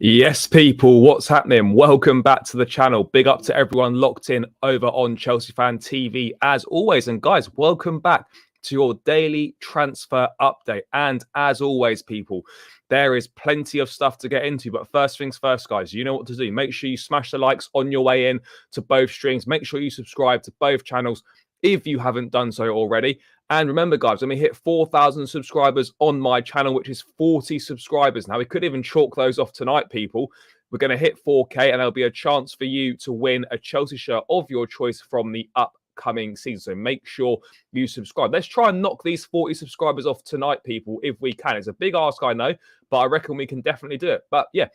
Yes, people, what's happening? Welcome back to the channel. Big up to everyone locked in over on Chelsea Fan TV as always. And guys, welcome back to your daily transfer update. And as always, people, there is plenty of stuff to get into. But first things first, guys, you know what to do. Make sure you smash the likes on your way in to both streams. Make sure you subscribe to both channels if you haven't done so already. And remember, guys, when we hit 4,000 subscribers on my channel, which is 40 subscribers. Now, we could even chalk those off tonight, people. We're going to hit 4K, and there'll be a chance for you to win a Chelsea shirt of your choice from the upcoming season. So make sure you subscribe. Let's try and knock these 40 subscribers off tonight, people, if we can. It's a big ask, I know, but I reckon we can definitely do it. But yeah,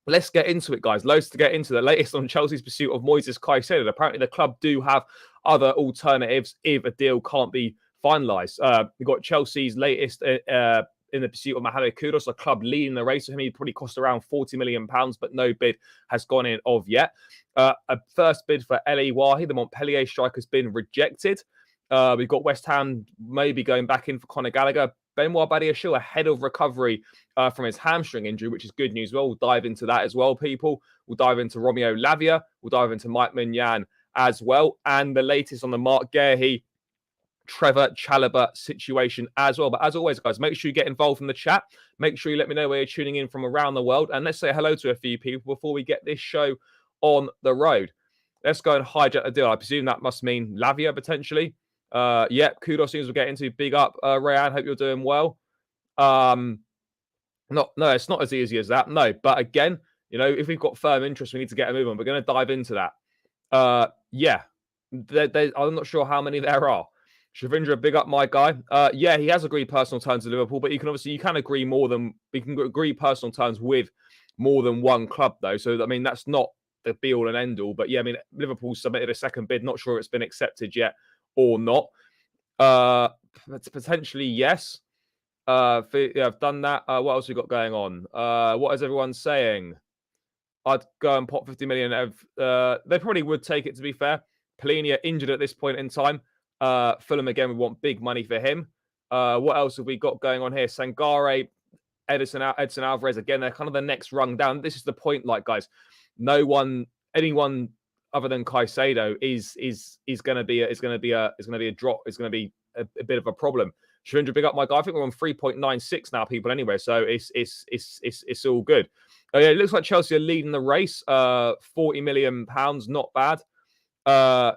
let's get into it, guys. Loads to get into. The latest on Chelsea's pursuit of Moises Caicedo. Apparently, the club do have other alternatives if a deal can't be finalised. We've got Chelsea's latest in the pursuit of Mohammed Kudus, the club leading the race. For him, he probably cost around £40 million, but no bid has gone in of yet. A first bid for Eli Wahi, the Montpellier striker, has been rejected. We've got West Ham maybe going back in for Conor Gallagher. Benoit Badiashile ahead of recovery from his hamstring injury, which is good news. We'll dive into that as well, people. We'll dive into Romeo Lavia. We'll dive into Maignan as well. And the latest on the Guehi, Trevor Chalobah situation as well. But as always, guys, make sure you get involved in the chat. Make sure you let me know where you're tuning in from around the world. And let's say hello to a few people before we get this show on the road. Let's go and hijack the deal. I presume that must mean Lavia potentially. Yep, Kudus seems we'll get into. Big up, Rayan. Hope you're doing well. No, it's not as easy as that. No, but again, you know, if we've got firm interest, we need to get a move on. We're going to dive into that. Yeah, I'm not sure how many there are. Shavindra, big up my guy. Yeah, he has agreed personal terms with Liverpool, but you can agree personal terms with more than one club though. So I mean, that's not the be all and end all. But yeah, I mean, Liverpool submitted a second bid. Not sure it's been accepted yet or not. Potentially yes. I've done that. What else we got going on? What is everyone saying? I'd go and pop 50 million. They probably would take it, to be fair. Polinia injured at this point in time. Fulham again, we want big money for him. What else have we got going on here? Sangare, Edson Alvarez, again, they're kind of the next rung down. This is the point, like, guys, anyone other than Caicedo is going to be a drop. It's going to be a bit of a problem. Shavindra, big up my guy. I think we're on 3.96 now, people. Anyway, so it's all good. Yeah, it looks like Chelsea are leading the race. £40 million, not bad.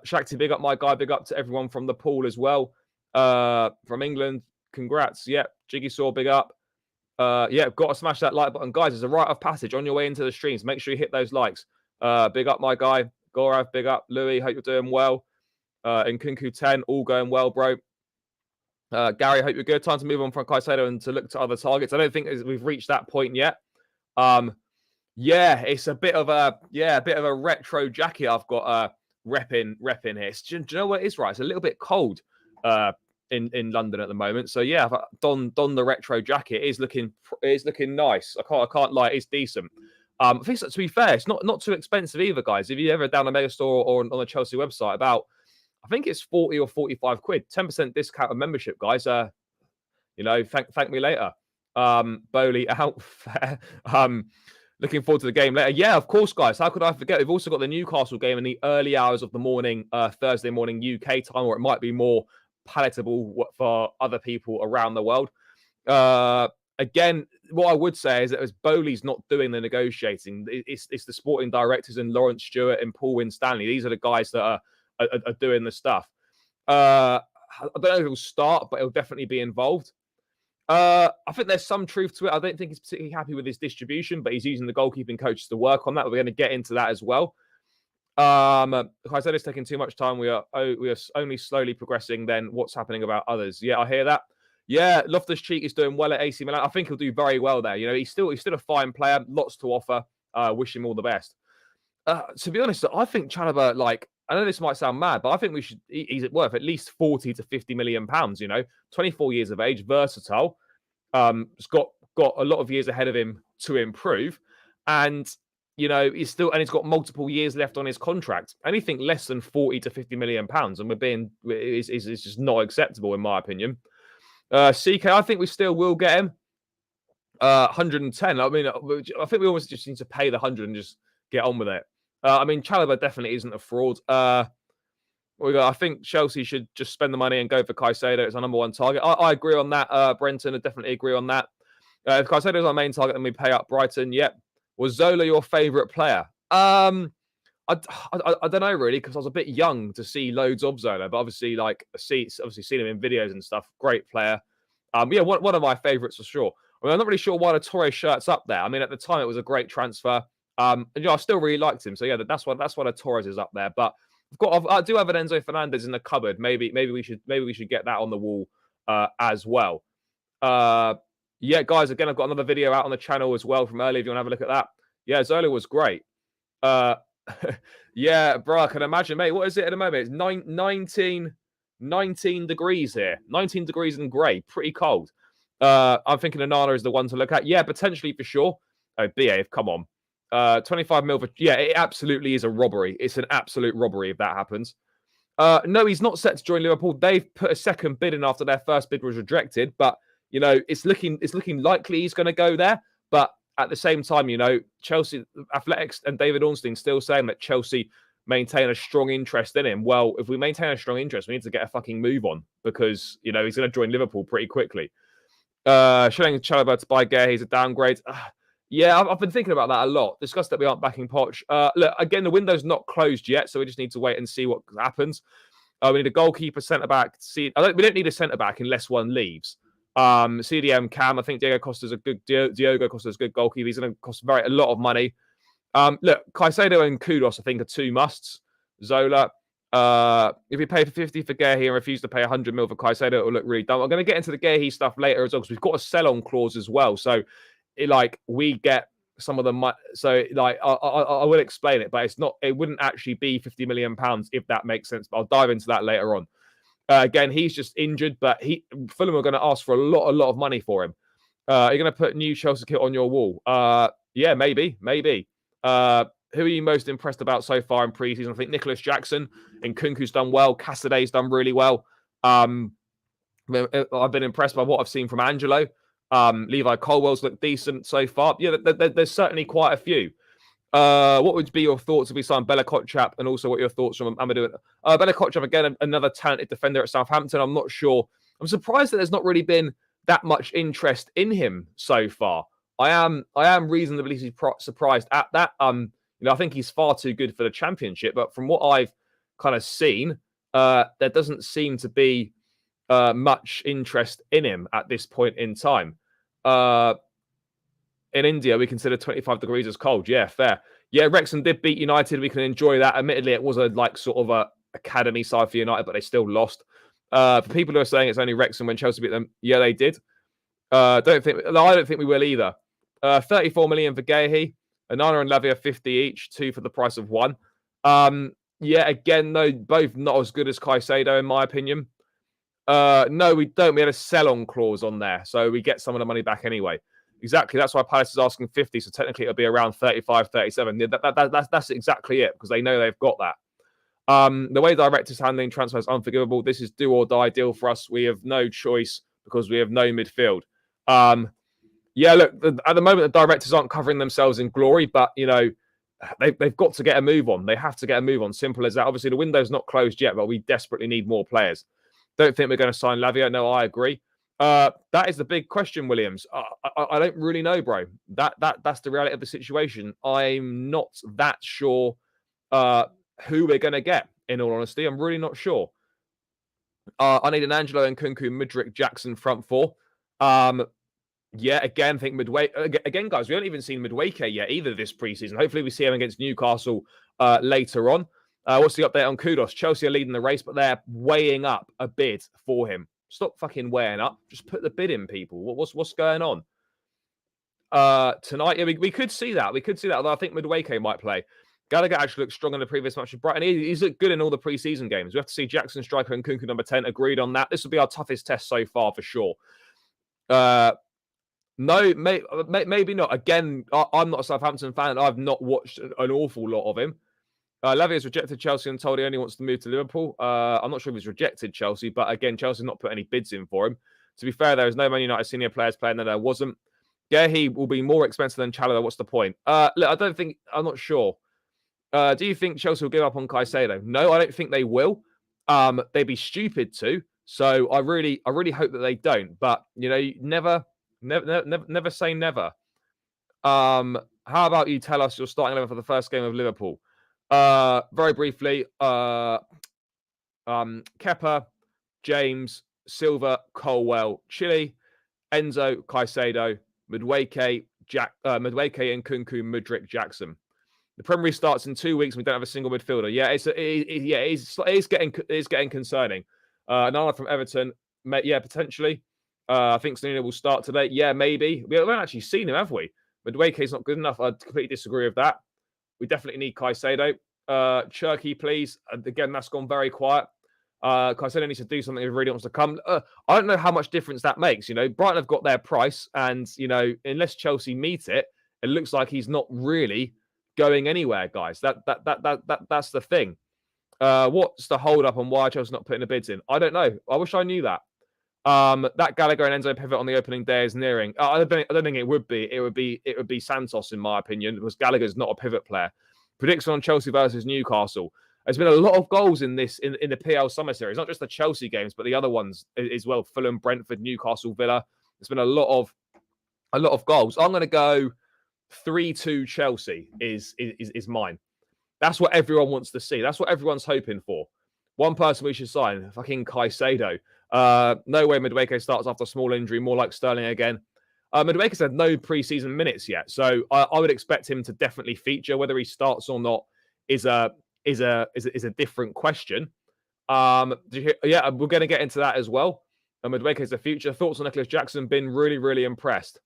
Shakti, big up my guy. Big up to everyone from the pool as well. From England, congrats. Yep, Jiggysaw, big up. Yeah, got to smash that like button, guys. There's a rite of passage on your way into the streams. Make sure you hit those likes. Big up my guy. Gorav, big up. Louis, hope you're doing well. And Kunku 10, all going well, bro. Gary, hope you're good. Time to move on from Caicedo and to look to other targets. I don't think we've reached that point yet. Yeah, it's a bit of a retro jacket I've got repping here. Do you know what it is, right? It's a little bit cold in London at the moment. So yeah, I've donned the retro jacket. It is looking nice. I can't lie, it's decent. I think, to be fair, it's not too expensive either, guys. If you're ever down a mega store or on the Chelsea website, I think it's 40 or 45 quid, 10% discount of membership, guys. You know, thank me later. Bowley out. Looking forward to the game later. Yeah, of course, guys. How could I forget? We've also got the Newcastle game in the early hours of the morning, Thursday morning UK time, or it might be more palatable for other people around the world. Again, what I would say is that as Bowley's not doing the negotiating, it's the sporting directors and Lawrence Stewart and Paul Winstanley. These are the guys that are doing the stuff. I don't know if he'll start, but he'll definitely be involved. I think there's some truth to it. I don't think he's particularly happy with his distribution, but he's using the goalkeeping coaches to work on that. We're going to get into that as well. I said it's taking too much time. We are only slowly progressing. Then what's happening about others? Yeah, I hear that. Yeah, Loftus-Cheek is doing well at AC Milan. I think he'll do very well there. You know, he's still a fine player. Lots to offer. Wish him all the best. To be honest, I think Chalobah, like, I know this might sound mad, but I think he's worth at least 40 to 50 million pounds, you know, 24 years of age, versatile. He's got a lot of years ahead of him to improve. And, you know, he's got multiple years left on his contract. Anything less than 40 to 50 million pounds, and is just not acceptable, in my opinion. CK, I think we still will get him. 110. I mean, I think we almost just need to pay the 100 and just get on with it. I mean, Chalobah definitely isn't a fraud. I think Chelsea should just spend the money and go for Caicedo. It's our number one target. I agree on that, Brenton. I definitely agree on that. If Caicedo is our main target, then we pay up Brighton. Yep. Was Zola your favourite player? I don't know really, because I was a bit young to see loads of Zola, but obviously seen him in videos and stuff. Great player. Yeah, one of my favourites for sure. I mean, I'm not really sure why the Torres shirt's up there. I mean, at the time it was a great transfer. And I still really liked him. So yeah, that's why the Torres is up there. But I do have an Enzo Fernandez in the cupboard. Maybe we should get that on the wall as well. Yeah, guys. Again, I've got another video out on the channel as well from earlier. If you want to have a look at that, yeah, Zola was great. Yeah, bro, I can imagine, mate. What is it at the moment? It's 19 degrees here. 19 degrees and grey. Pretty cold. I'm thinking Onana is the one to look at. Yeah, potentially for sure. Oh, behave. Come on. 25 mil for... Yeah, it absolutely is a robbery. It's an absolute robbery if that happens. No, he's not set to join Liverpool. They've put a second bid in after their first bid was rejected. But, you know, it's looking likely he's going to go there. But at the same time, you know, Chelsea, Athletics and David Ornstein still saying that Chelsea maintain a strong interest in him. Well, if we maintain a strong interest, we need to get a fucking move on because, you know, he's going to join Liverpool pretty quickly. Showing Chalobah to buy Guehi is a downgrade. Yeah, I've been thinking about that a lot. Discussed that we aren't backing Poch. Look, again, the window's not closed yet, so we just need to wait and see what happens. We need a goalkeeper, centre-back. We don't need a centre-back unless one leaves. CDM Cam, I think Diogo Costa's a good goalkeeper. He's going to cost a lot of money. Look, Caicedo and Kudus, I think, are two musts. Zola, if you pay for 50 for Guehi and refuse to pay 100 mil for Caicedo, it will look really dumb. I'm going to get into the Guehi stuff later as well, because we've got a sell-on clause as well. So, we get some of the money. So, I will explain it, but it wouldn't actually be £50 million if that makes sense. But I'll dive into that later on. Again, he's just injured, but Fulham are going to ask for a lot of money for him. Are you going to put new Chelsea kit on your wall? Yeah, maybe. Who are you most impressed about so far in pre-season? I think Nicholas Jackson and Nkunku's done well. Casaday's done really well. I've been impressed by what I've seen from Angelo. Levi Colwell's looked decent so far. Yeah, there's certainly quite a few. What would be your thoughts if we signed Bella Kotchap, and also what are your thoughts from Amadou? Bella Kotchap, again, another talented defender at Southampton. I'm not sure. I'm surprised that there's not really been that much interest in him so far. I am reasonably surprised at that. I think he's far too good for the Championship, but from what I've kind of seen, there doesn't seem to be much interest in him at this point in time. In India, we consider 25 degrees as cold. Yeah, fair. Yeah, Wrexham did beat United. We can enjoy that. Admittedly, it was a academy side for United, but they still lost. For people who are saying it's only Wrexham when Chelsea beat them, yeah, they did. I don't think we will either. 34 million for Guehi. Onana and Lavia 50 each, 2 for the price of 1. Yeah, again, no, both not as good as Caicedo in my opinion. No, we don't. We had a sell-on clause on there, so we get some of the money back anyway. Exactly. That's why Palace is asking 50. So technically, it'll be around 35, 37. That's exactly it, because they know they've got that. The way directors handling transfers is unforgivable. This is do or die deal for us. We have no choice because we have no midfield. Yeah, look, at the moment, the directors aren't covering themselves in glory, but, you know, they've got to get a move on. They have to get a move on. Simple as that. Obviously, the window's not closed yet, but we desperately need more players. Don't think we're going to sign Lavia. No, I agree. That is the big question, Williams. I don't really know, bro. That's the reality of the situation. I'm not that sure who we're going to get, in all honesty. I'm really not sure. I need an Angelo and Nkunku, Mudryk, Jackson front four. Yeah, again, I think midway. Again, guys, we haven't even seen Midwake yet either this preseason. Hopefully, we see him against Newcastle later on. What's the update on Kudus? Chelsea are leading the race, but they're weighing up a bid for him. Stop fucking weighing up. Just put the bid in, people. What's going on? Tonight, yeah, we could see that. We could see that, although I think Midwake might play. Gallagher actually looked strong in the previous match with Brighton. He's looked good in all the preseason games. We have to see Jackson, striker, and Nkunku number 10. Agreed on that. This will be our toughest test so far, for sure. No, maybe not. Again, I'm not a Southampton fan. I've not watched an awful lot of him. Lavia has rejected Chelsea and told he only wants to move to Liverpool. I'm not sure if he's rejected Chelsea, but again, Chelsea not put any bids in for him. To be fair, there was no Man United senior players playing, and there wasn't. Guehi will be more expensive than Chalobah. What's the point? Look, I'm not sure. Do you think Chelsea will give up on Caicedo? No, I don't think they will. They'd be stupid to. So I really hope that they don't. But never say never. How about you tell us your starting 11 for the first game of Liverpool? Very briefly, Kepa, James, Silva, Colwell, Chile, Enzo, Caicedo, Madueke, and Kunku, Mudryk, Jackson. The Premier League starts in 2 weeks and we don't have a single midfielder. Yeah, it's getting concerning. Nana from Everton, potentially. I think Selena will start today. Yeah, maybe. We haven't actually seen him, have we? Madueke's not good enough. I completely disagree with that. We definitely need Caicedo. Cherky, please. Again, that's gone very quiet. Caicedo needs to do something if he really wants to come. I don't know how much difference that makes. Brighton have got their price, and unless Chelsea meet it, it looks like he's not really going anywhere, guys. That's the thing. What's the hold up on why Chelsea's not putting the bids in? I don't know. I wish I knew that. That Gallagher and Enzo pivot on the opening day is nearing. I don't think it would be. It would be Santos, in my opinion, because Gallagher's not a pivot player. Prediction on Chelsea versus Newcastle. There's been a lot of goals in the PL Summer Series, not just the Chelsea games, but the other ones as well. Fulham, Brentford, Newcastle, Villa. There's been a lot of goals. I'm going to go 3-2 Chelsea is mine. That's what everyone wants to see. That's what everyone's hoping for. One person we should sign, fucking Caicedo. No way Madueke starts after a small injury, more like Sterling again. Madueke's had no preseason minutes yet, so I would expect him to definitely feature. Whether he starts or not is a different question. Yeah, we're going to get into that as well. Madueke's the future. Thoughts on Nicholas Jackson? Been really, really impressed.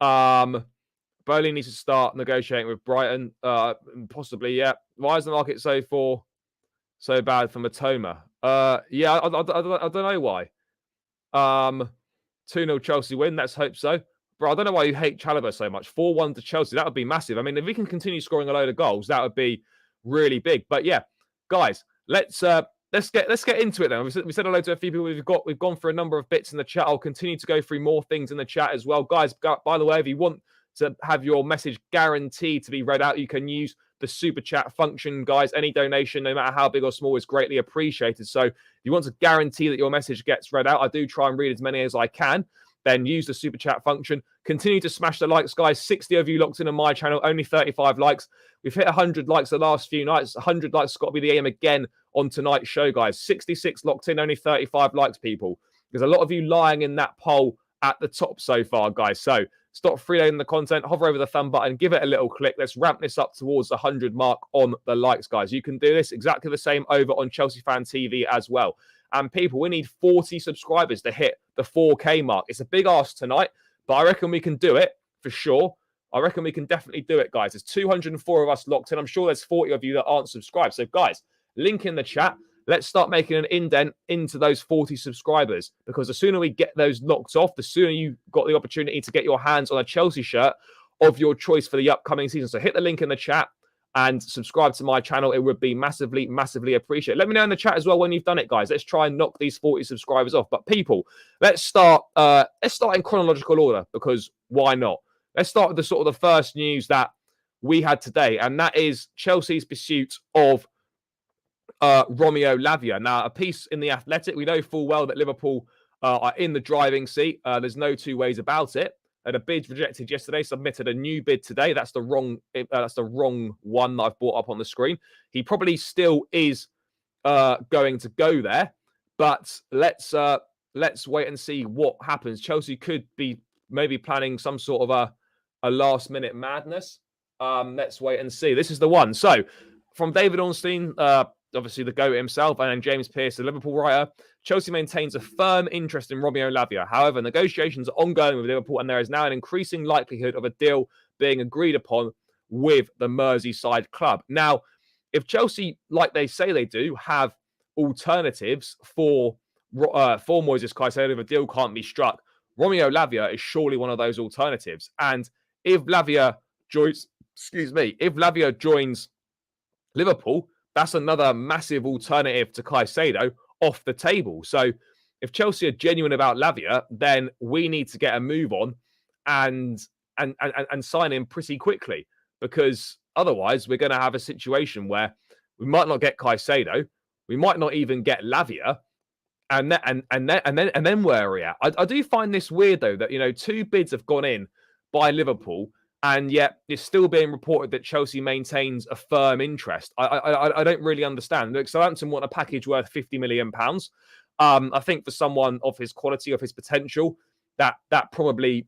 Bowley needs to start negotiating with Brighton. Possibly, yeah. Why is the market so bad for Matoma? Yeah, I don't know why. 2-0 Chelsea win. Let's hope so. Bro, I don't know why you hate Chalobah so much. 4-1 to Chelsea. That would be massive. I mean, if we can continue scoring a load of goals, that would be really big. But yeah, guys, let's get into it then. We said hello to a few people. We've gone through a number of bits in the chat. I'll continue to go through more things in the chat as well. Guys, by the way, if you want to have your message guaranteed to be read out, you can use the super chat function, guys. Any donation, no matter how big or small, is greatly appreciated. So if you want to guarantee that your message gets read out, I do try and read as many as I can. Then use the super chat function. Continue to smash the likes, guys. 60 of you locked in on my channel, only 35 likes. We've hit 100 likes the last few nights. 100 likes has got to be the aim again on tonight's show, guys. 66 locked in, only 35 likes, people. There's a lot of you lying in that poll at the top so far, guys. So stop freeloading the content, hover over the thumb button, give it a little click. Let's ramp this up towards the 100 mark on the likes, guys. You can do this exactly the same over on Chelsea Fan TV as well. And people, we need 40 subscribers to hit the 4K mark. It's a big ask tonight, but I reckon we can do it for sure. I reckon we can definitely do it, guys. There's 204 of us locked in. I'm sure there's 40 of you that aren't subscribed. So, guys, link in the chat. Let's start making an indent into those 40 subscribers, because the sooner we get those knocked off, the sooner you got the opportunity to get your hands on a Chelsea shirt of your choice for the upcoming season. So hit the link in the chat and subscribe to my channel. It would be massively, massively appreciated. Let me know in the chat as well when you've done it, guys. Let's try and knock these 40 subscribers off. But people, let's start in chronological order, because why not? Let's start with the first news that we had today, and that is Chelsea's pursuit of Romeo Lavia. Now, a piece in The Athletic. We know full well that Liverpool are in the driving seat. There's no two ways about it. A bid rejected yesterday, submitted a new bid today. That's the wrong one that I've brought up on the screen. He probably still is going to go there, but let's wait and see what happens. Chelsea could be maybe planning some sort of a last-minute madness. Let's wait and see. This is the one. So, from David Ornstein, obviously the GOAT himself, and then James Pearce, the Liverpool writer, Chelsea maintains a firm interest in Romeo Lavia. However, negotiations are ongoing with Liverpool, and there is now an increasing likelihood of a deal being agreed upon with the Merseyside club. Now, if Chelsea, like they say they do, have alternatives for Moises Caicedo, if a deal can't be struck, Romeo Lavia is surely one of those alternatives. And if Lavia joins Liverpool, that's another massive alternative to Caicedo off the table. So if Chelsea are genuine about Lavia, then we need to get a move on and sign him pretty quickly, because otherwise we're going to have a situation where we might not get Caicedo, we might not even get Lavia, and then where are we at? I do find this weird though, that 2 bids have gone in by Liverpool, and yet it's still being reported that Chelsea maintains a firm interest. I don't really understand. Look, Southampton want a package worth £50 million. I think for someone of his quality, of his potential, that probably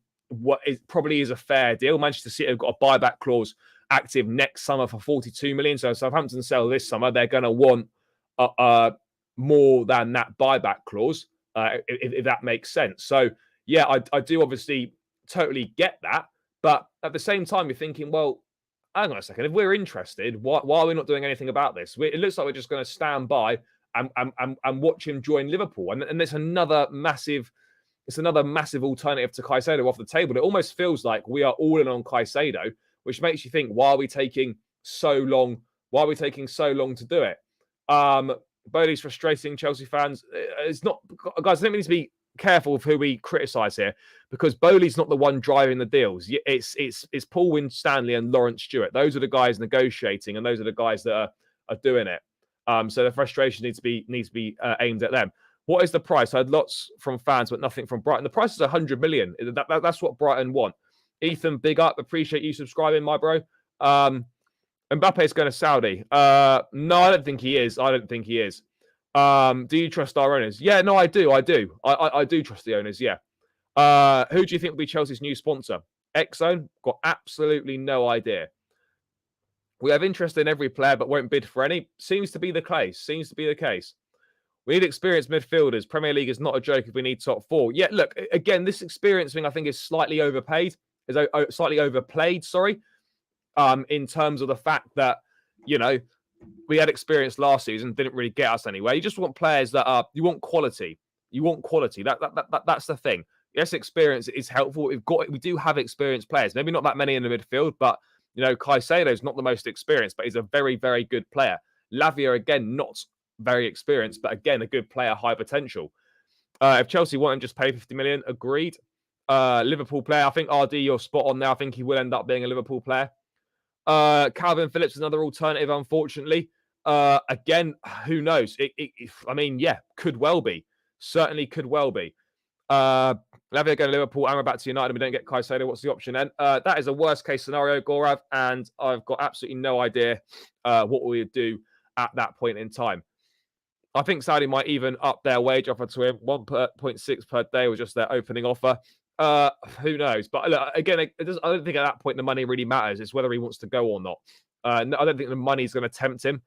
is a fair deal. Manchester City have got a buyback clause active next summer for 42 million. So Southampton sell this summer, they're going to want more than that buyback clause, if that makes sense. So yeah, I do obviously totally get that, but at the same time, you're thinking, well, hang on a second. If we're interested, why are we not doing anything about this? It looks like we're just going to stand by and watch him join Liverpool, and it's another massive alternative to Caicedo off the table. It almost feels like we are all in on Caicedo, which makes you think, why are we taking so long? Why are we taking so long to do it? Bowley's frustrating Chelsea fans. It's not, guys. I think we need to be careful of who we criticise here, because Bowley's not the one driving the deals. It's Paul Winstanley and Lawrence Stewart. Those are the guys negotiating, and those are the guys that are doing it. So the frustration needs to be aimed at them. What is the price? I had lots from fans, but nothing from Brighton. The price is 100 million. That's what Brighton want. Ethan, big up. Appreciate you subscribing, my bro. Mbappe's going to Saudi. No, I don't think he is. Do you trust our owners? Yeah, no, I do. I do trust the owners, yeah. Who do you think will be Chelsea's new sponsor? X-Zone? Got absolutely no idea. We have interest in every player, but won't bid for any. Seems to be the case. We need experienced midfielders. Premier League is not a joke if we need top 4. Yeah, look, again, this experience thing I think is slightly overplayed, sorry. In terms of the fact that, we had experience last season, didn't really get us anywhere. You just want players you want quality. That's the thing. Yes, experience is helpful. We do have experienced players. Maybe not that many in the midfield, but, Caicedo's not the most experienced, but he's a very, very good player. Lavia, again, not very experienced, but again, a good player, high potential. If Chelsea want him, just pay 50 million. Agreed. Liverpool player. I think RD, you're spot on there. I think he will end up being a Liverpool player. Calvin Phillips is another alternative, unfortunately. Again, who knows? Could well be. Certainly could well be. Lavia going to Liverpool, Amrabat to United, and we don't get Caicedo. What's the option then? That is a worst case scenario, Gorav, and I've got absolutely no idea what we would do at that point in time. I think Saudi might even up their wage offer to him. 1.6 per day was just their opening offer. Who knows? But look, again, I don't think at that point the money really matters. It's whether he wants to go or not. I don't think the money is going to tempt him.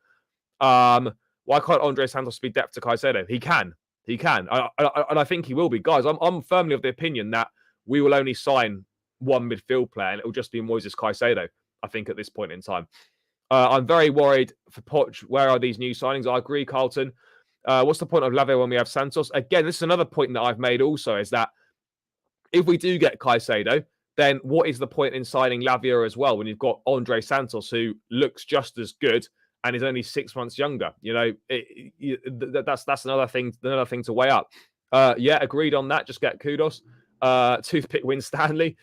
Why can't Andre Santos be depth to Caicedo? He can. And I think he will be. Guys, I'm firmly of the opinion that we will only sign one midfield player, and it will just be Moises Caicedo, I think, at this point in time. I'm very worried for Poch. Where are these new signings? I agree, Carlton. What's the point of Lavia when we have Santos? Again, this is another point that I've made also, is that if we do get Caicedo, then what is the point in signing Lavia as well when you've got Andre Santos, who looks just as good and is only 6 months younger? That's another thing to weigh up. Yeah, agreed on that. Just get Kudus. Toothpick Winstanley.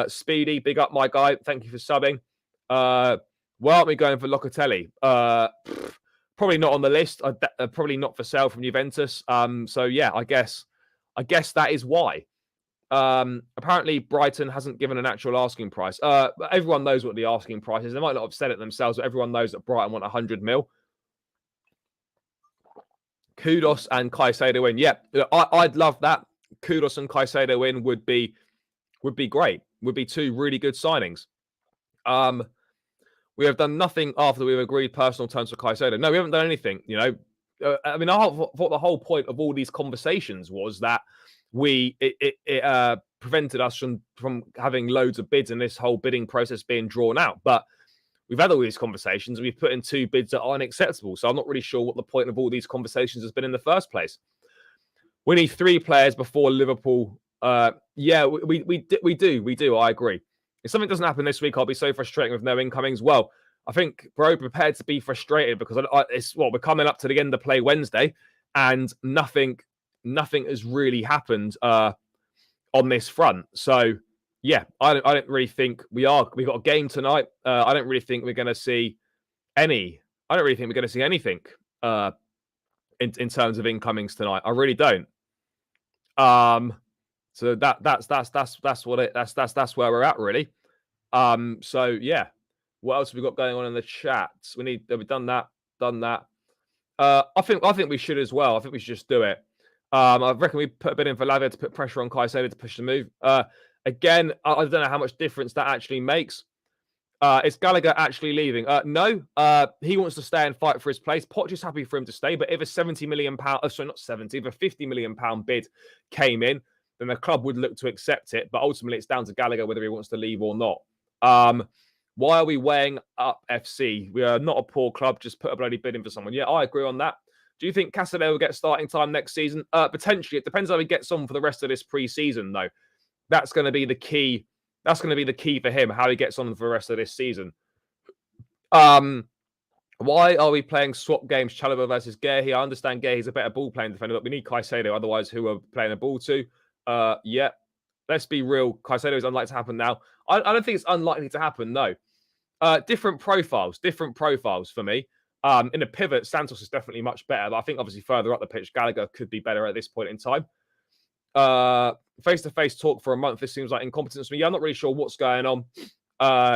Speedy, big up, my guy. Thank you for subbing. Why aren't we going for Locatelli? Probably not on the list. Probably not for sale from Juventus. So yeah, I guess that is why. Apparently Brighton hasn't given an actual asking price. Everyone knows what the asking price is. They might not have said it themselves, but everyone knows that Brighton want 100 mil. Kudus and Caicedo in. Yeah, I'd love that. Kudus and Caicedo in would be great. Would be 2 really good signings. We have done nothing after we've agreed personal terms for Caicedo. No, we haven't done anything. I thought the whole point of all these conversations was that it prevented us from having loads of bids and this whole bidding process being drawn out. But we've had all these conversations and we've put in 2 bids that aren't acceptable. So I'm not really sure what the point of all these conversations has been in the first place. We need 3 players before Liverpool. Yeah, we do. I agree. If something doesn't happen this week, I'll be so frustrating with no incomings. Well, I think, bro, prepared to be frustrated because we're coming up to the end of play Wednesday and nothing has really happened on this front. So yeah, I don't really think we are. We've got a game tonight. I don't really think we're going to see any. I don't really think we're going to see anything in terms of incomings tonight. I really don't. So that's what it. That's where we're at really. So yeah, what else have we got going on in the chat? Have we done that? Done that. I think we should as well. I think we should just do it. I reckon we put a bit in for Lavia to put pressure on Caicedo to push the move. Again, I don't know how much difference that actually makes. Is Gallagher actually leaving? No. He wants to stay and fight for his place. Poch is happy for him to stay, but if a £70 million, sorry, not 70, if a £50 million bid came in, then the club would look to accept it. But ultimately, it's down to Gallagher whether he wants to leave or not. Why are we weighing up FC? We are not a poor club. Just put a bloody bid in for someone. Yeah, I agree on that. Do you think Caicedo will get starting time next season? Potentially. It depends how he gets on for the rest of this pre-season, though. That's going to be the key. That's going to be the key for him, how he gets on for the rest of this season. Why are we playing swap games, Chalobah versus Guehi? I understand Guehi's a better ball-playing defender, but we need Caicedo, otherwise who are playing a ball to? Yeah, let's be real. Caicedo is unlikely to happen now. I don't think it's unlikely to happen, no. Different profiles for me. In a pivot, Santos is definitely much better, but I think obviously further up the pitch, Gallagher could be better at this point in time. Face-to-face talk for a month. This seems like incompetence for me. Yeah, I'm not really sure what's going on.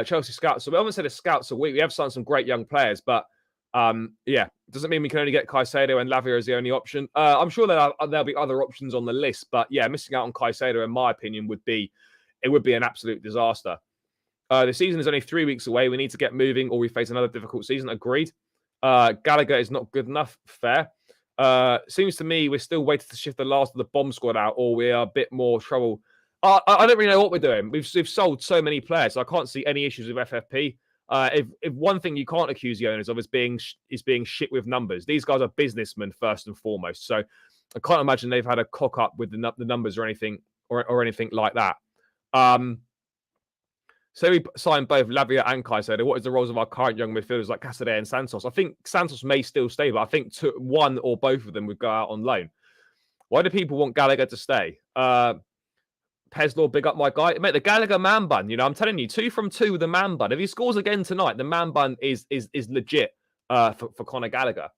Chelsea scouts. So we haven't said a scouts a week. We have signed some great young players, but yeah, doesn't mean we can only get Caicedo and Lavia as the only option. I'm sure there'll be other options on the list, but yeah, missing out on Caicedo, in my opinion, would be an absolute disaster. The season is only 3 weeks away. We need to get moving, or we face another difficult season. Agreed. Gallagher is not good enough. Fair. Seems to me we're still waiting to shift the last of the bomb squad out, or we are a bit more trouble. I don't really know what we're doing. We've sold so many players, so I can't see any issues with FFP. If one thing you can't accuse the owners of is being shit with numbers. These guys are businessmen first and foremost, so I can't imagine they've had a cock up with the numbers or anything like that. So we signed both Lavia and Caicedo. What is the roles of our current young midfielders like Caicedo and Santos? I think Santos may still stay, but I think one or both of them would go out on loan. Why do people want Gallagher to stay? Peslaw, big up my guy. Mate, the Gallagher man bun, I'm telling you, 2 from 2 with the man bun. If he scores again tonight, the man bun is legit for Conor Gallagher.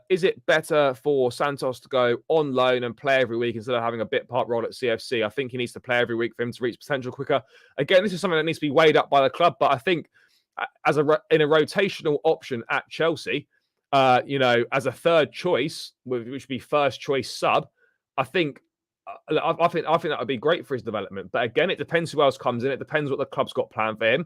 Is it better for Santos to go on loan and play every week instead of having a bit part role at CFC? I think he needs to play every week for him to reach potential quicker. Again, this is something that needs to be weighed up by the club, but I think in a rotational option at Chelsea, as a third choice, which would be first choice sub, I think that would be great for his development. But again, it depends who else comes in. It depends what the club's got planned for him.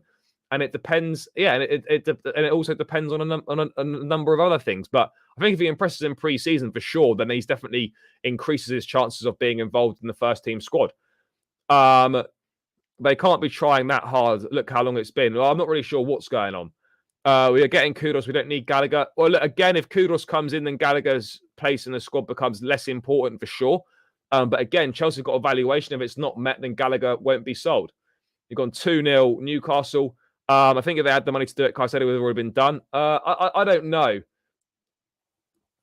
And it depends, and it also depends on a number of other things. But I think if he impresses in pre-season for sure, then he's definitely increases his chances of being involved in the first team squad. They can't be trying that hard. Look how long it's been. Well, I'm not really sure what's going on. We are getting Kudus. We don't need Gallagher. Well, look, again, if Kudus comes in, then Gallagher's place in the squad becomes less important for sure. But again, Chelsea have got a valuation. If it's not met, then Gallagher won't be sold. You've gone 2-0 Newcastle. I think if they had the money to do it, Caicedo would have already been done. I don't know.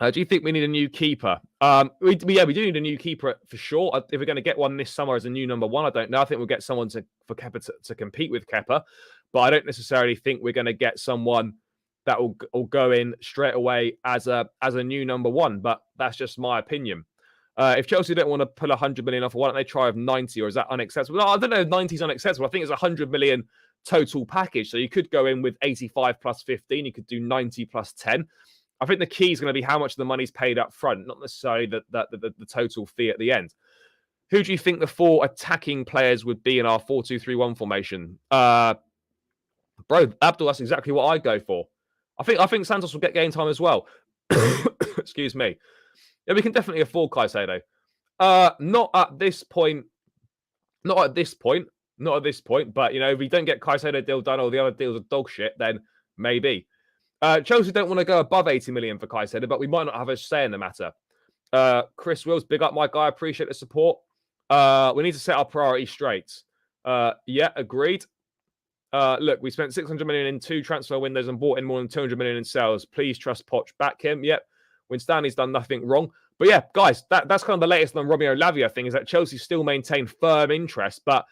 Do you think we need a new keeper? We do need a new keeper for sure. If we're going to get one this summer as a new number one, I don't know. I think we'll get someone for Kepa to compete with Kepa, but I don't necessarily think we're going to get someone that will go in straight away as a new number one. But that's just my opinion. If Chelsea don't want to pull 100 million off, why don't they try with 90, or is that unacceptable? No, I don't know if 90 is unacceptable. I think it's 100 million total package. So you could go in with 85 plus 15. You could do 90 plus 10. I think the key is going to be how much of the money's paid up front, not necessarily the total fee at the end. Who do you think the 4 attacking players would be in our 4-2-3-1 formation? Bro, Abdul, that's exactly what I'd go for. I think Santos will get game time as well. Excuse me. Yeah, we can definitely afford Caicedo. Not at this point. But, if we don't get Caicedo deal done or the other deals are dog shit, then maybe. Chelsea don't want to go above 80 million for Caicedo, but we might not have a say in the matter. Chris Wills, big up my guy. Appreciate the support. We need to set our priorities straight. Yeah, agreed. Look, we spent 600 million in 2 transfer windows and bought in more than 200 million in sales. Please trust Poch. Back him. Yep. When Stanley's done nothing wrong. But yeah, guys, that's kind of the latest on Romeo Lavia thing, is that Chelsea still maintain firm interest, but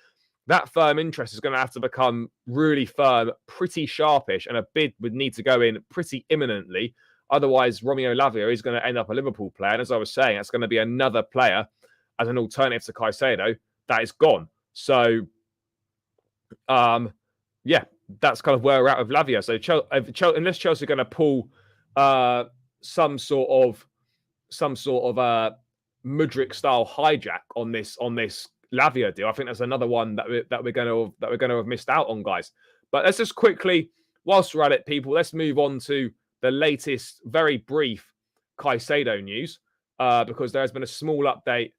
that firm interest is going to have to become really firm, pretty sharpish, and a bid would need to go in pretty imminently. Otherwise, Romeo Lavia is going to end up a Liverpool player. And as I was saying, it's going to be another player as an alternative to Caicedo that is gone. So, yeah, that's kind of where we're at with Lavia. So, unless Chelsea are going to pull some sort of Mudryk style hijack on this Lavia deal, I think that's another one that we're going to have missed out on, guys. But let's just quickly, whilst we're at it, people, let's move on to the latest, very brief Caicedo news, because there has been a small update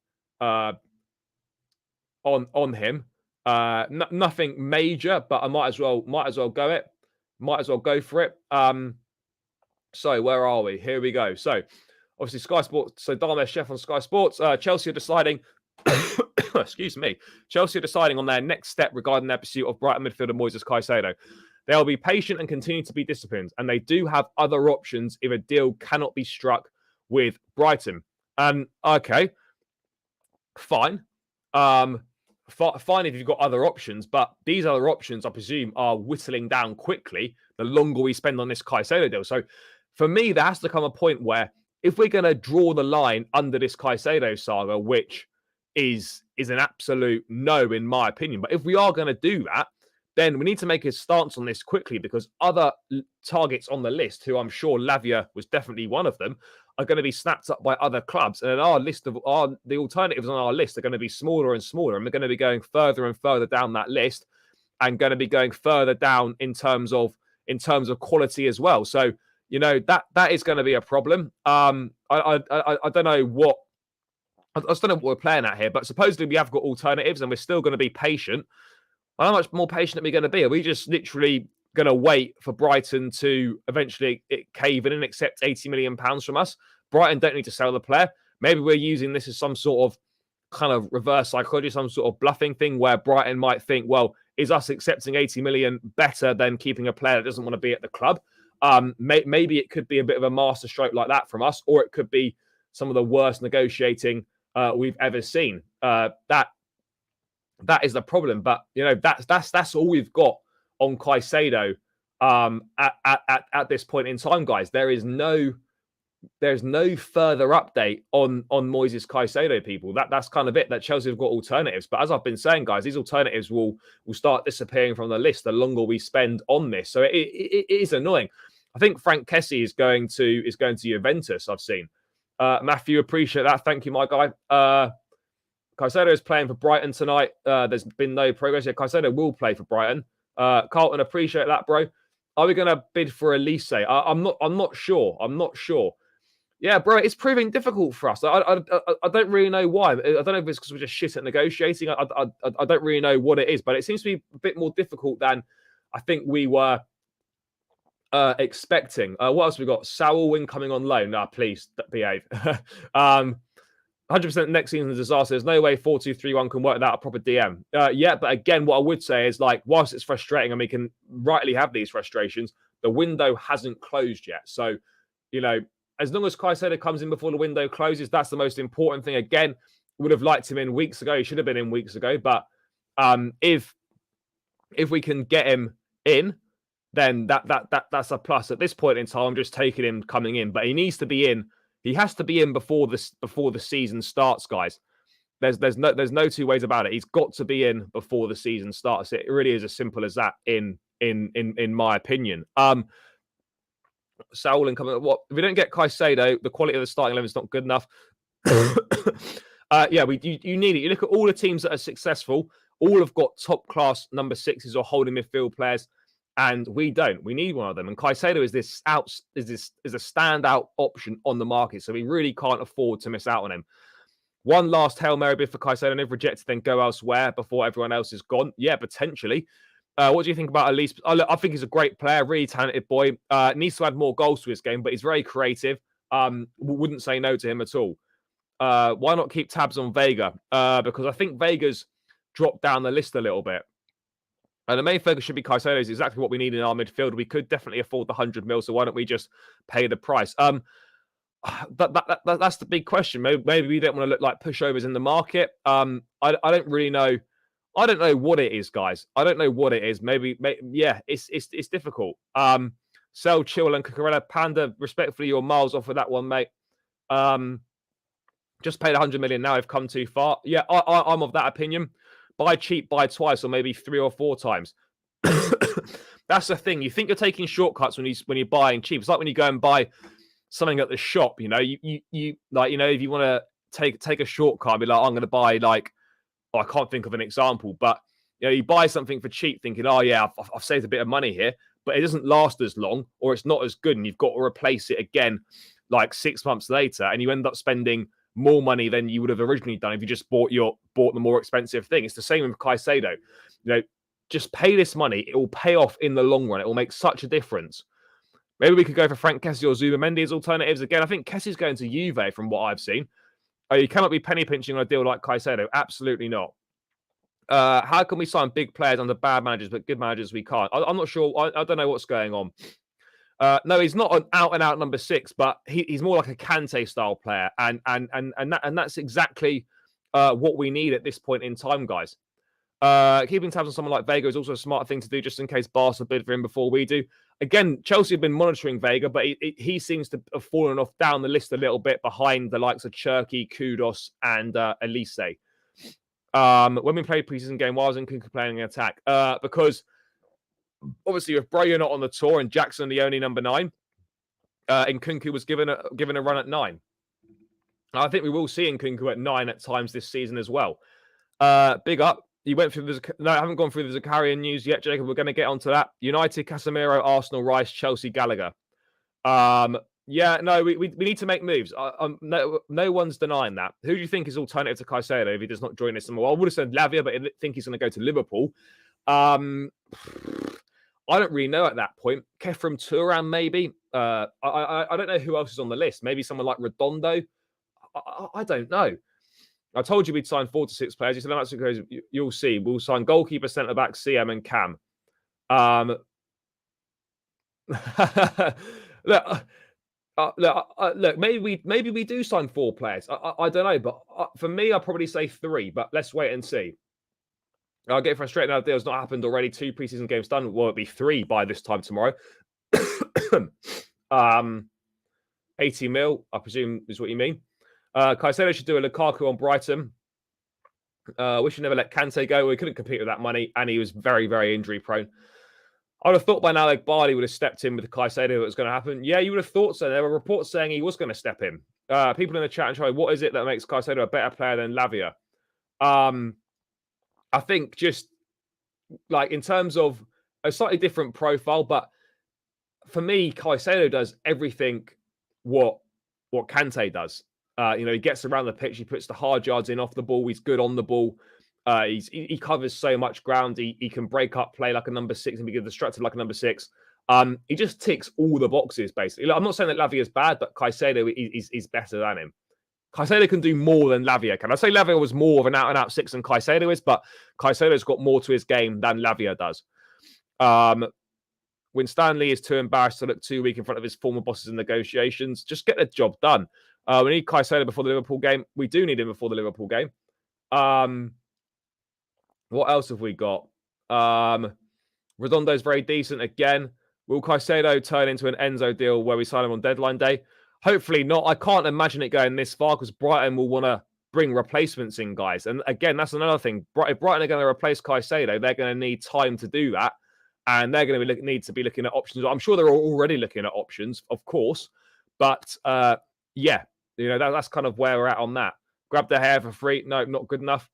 on him. Nothing major, but I might as well go for it. So where are we? Here we go. So obviously Sky Sports. So Dharmesh Chef on Sky Sports. Chelsea are deciding. Excuse me. Chelsea are deciding on their next step regarding their pursuit of Brighton midfielder Moises Caicedo. They'll be patient and continue to be disciplined, and they do have other options if a deal cannot be struck with Brighton. Okay, fine. Fine if you've got other options, but these other options, I presume, are whittling down quickly the longer we spend on this Caicedo deal. So for me, there has to come a point where if we're going to draw the line under this Caicedo saga, which is an absolute no in my opinion, but if we are going to do that, then we need to make a stance on this quickly, because other targets on the list, who I'm sure Lavia was definitely one of them, are going to be snapped up by other clubs. And our list of the alternatives on our list are going to be smaller and smaller. And we're going to be going further and further down that list, and going to be going further down in terms of quality as well. So, that is going to be a problem. I don't know what, I just don't know what we're playing at here, but supposedly we have got alternatives and we're still going to be patient. How much more patient are we going to be? Are we just literally going to wait for Brighton to eventually cave in and accept £80 million from us? Brighton don't need to sell the player. Maybe we're using this as some sort of kind of reverse psychology, some sort of bluffing thing where Brighton might think, well, is us accepting 80 million better than keeping a player that doesn't want to be at the club? Maybe it could be a bit of a masterstroke like that from us, or it could be some of the worst negotiating we've ever seen. That is the problem. But that's all we've got on Caicedo at this point in time, guys. There's no further update on Moises Caicedo, people. That's kind of it. That Chelsea have got alternatives, but as I've been saying, guys, these alternatives will start disappearing from the list the longer we spend on this. So it is annoying. I think Frank Kessie is going to Juventus. I've seen. Matthew, appreciate that. Thank you, my guy. Caicedo is playing for Brighton tonight. There's been no progress yet. Caicedo will play for Brighton. Carlton, appreciate that, bro. Are we going to bid for Elise? I'm not sure. Yeah, bro, it's proving difficult for us. I don't really know why. I don't know if it's because we're just shit at negotiating. I don't really know what it is, but it seems to be a bit more difficult than I think we were expecting. What else we got? Saul incoming on loan. Please behave. 100% next season's disaster. There's no way 4-2-3-1 can work without a proper DM. Yeah, but again, what I would say is, like, whilst it's frustrating and we can rightly have these frustrations, the window hasn't closed yet. So, as long as Caicedo comes in before the window closes, that's the most important thing. Again, would have liked him in weeks ago. He should have been in weeks ago. But if we can get him in, then that's a plus. At this point in time, I'm just taking him coming in. But he needs to be in. He has to be in before the season starts, guys. There's no two ways about it. He's got to be in before the season starts. It really is as simple as that, in my opinion. Saul incoming. What if we don't get Caicedo? The quality of the starting 11 is not good enough. Yeah, you need it. You look at all the teams that are successful. All have got top class number sixes or holding midfield players, and we don't. We need one of them. And Caicedo is a standout option on the market, so we really can't afford to miss out on him. One last Hail Mary bid for Caicedo, and if rejected, then go elsewhere before everyone else is gone. Yeah, potentially. What do you think about Elise? I think he's a great player, really talented boy. Needs to add more goals to his game, but he's very creative. Wouldn't say no to him at all. Why not keep tabs on Vega? Because I think Vega's dropped down the list a little bit. The main focus should be Caicedo. Is exactly what we need in our midfield. We could definitely afford the 100 mil, so why don't we just pay the price? That's the big question. Maybe we don't want to look like pushovers in the market. I don't really know. I don't know what it is, guys. I don't know what it is. Maybe yeah, it's difficult. Sell, Chill, and Cucurella. Panda, respectfully, you're miles off with that one, mate. Just paid 100 million now. I've come too far. Yeah, I'm of that opinion. Buy cheap, buy twice, or maybe 3 or 4 times. That's the thing. You think you're taking shortcuts when you're buying cheap. It's like when you go and buy something at the shop. You know, you like, you know, if you want to take a shortcut, be like, I'm going to buy like, I can't think of an example, but you know, you buy something for cheap, thinking, oh yeah, I've saved a bit of money here, but it doesn't last as long, or it's not as good, and you've got to replace it again, like 6 months later, and you end up spending more money than you would have originally done if you just bought the more expensive thing. It's the same with Caicedo. You know, just pay this money; it will pay off in the long run. It will make such a difference. Maybe we could go for Frank Kessie or Zubimendi as alternatives again. I think Kessie's going to Juve from what I've seen. You cannot be penny pinching on a deal like Caicedo. Absolutely not. How can we sign big players under bad managers, but good managers we can't? I'm not sure. I don't know what's going on. No, he's not an out-and-out number 6, but he's more like a Kante style player, and that's exactly what we need at this point in time, guys. Keeping tabs on someone like Vega is also a smart thing to do, just in case Barca bid for him before we do. Again, Chelsea have been monitoring Vega, but he seems to have fallen off down the list a little bit behind the likes of Cherki, Kudus, and Elise. When we played preseason game, why wasn't Kunku playing an attack? Because obviously, with Bro, you're not on the tour, and Jackson the only number 9, and Kunku was given a run at 9. I think we will see Nkunku at 9 at times this season as well. Big up. You went through I haven't gone through the Zakharyan news yet, Jacob. We're going to get onto that. United, Casemiro, Arsenal, Rice, Chelsea, Gallagher. Yeah, no, we need to make moves. No one's denying that. Who do you think is alternative to Caicedo if he does not join us? Well, I would have said Lavia, but I think he's going to go to Liverpool. I don't really know at that point. Kefram Turan, maybe. I don't know who else is on the list. Maybe someone like Redondo. I don't know. I told you we'd sign 4 to 6 players. You said, you'll see. We'll sign goalkeeper, centre back, CM, and Cam. Look. Maybe we do sign 4 players. I don't know, but for me, I'll probably say 3. But let's wait and see. I'll get frustrated now. The deal's not happened already. 2 preseason games done. Well, it'll be 3 by this time tomorrow. 80 mil, I presume, is what you mean. Caicedo should do a Lukaku on Brighton. We should never let Kante go. We couldn't compete with that money, and he was very, very injury prone. I would have thought by now like Barley would have stepped in with Caicedo. It was going to happen. Yeah, you would have thought so. There were reports saying he was going to step in. People in the chat and try, what is it that makes Caicedo a better player than Lavia? I think just like in terms of a slightly different profile, but for me, Caicedo does everything what Kante does. He gets around the pitch, he puts the hard yards in off the ball, he's good on the ball. He covers so much ground. He can break up play like a number 6 and be destructive like a number 6. He just ticks all the boxes, basically. Like, I'm not saying that Lavia is bad, but Caicedo is better than him. Caicedo can do more than Lavia can. I say Lavia was more of an out-and-out 6 than Caicedo is, but Caicedo's got more to his game than Lavia does. When Stanley is too embarrassed to look too weak in front of his former bosses in negotiations, just get the job done. We need Caicedo before the Liverpool game. We do need him before the Liverpool game. What else have we got? Redondo's very decent again. Will Caicedo turn into an Enzo deal where we sign him on deadline day? Hopefully not. I can't imagine it going this far because Brighton will want to bring replacements in, guys. And again, that's another thing. If Brighton are going to replace Caicedo, they're going to need time to do that. And they're going to need to be looking at options. I'm sure they're already looking at options, of course. But yeah, that's kind of where we're at on that. Grab the hair for free. No, not good enough.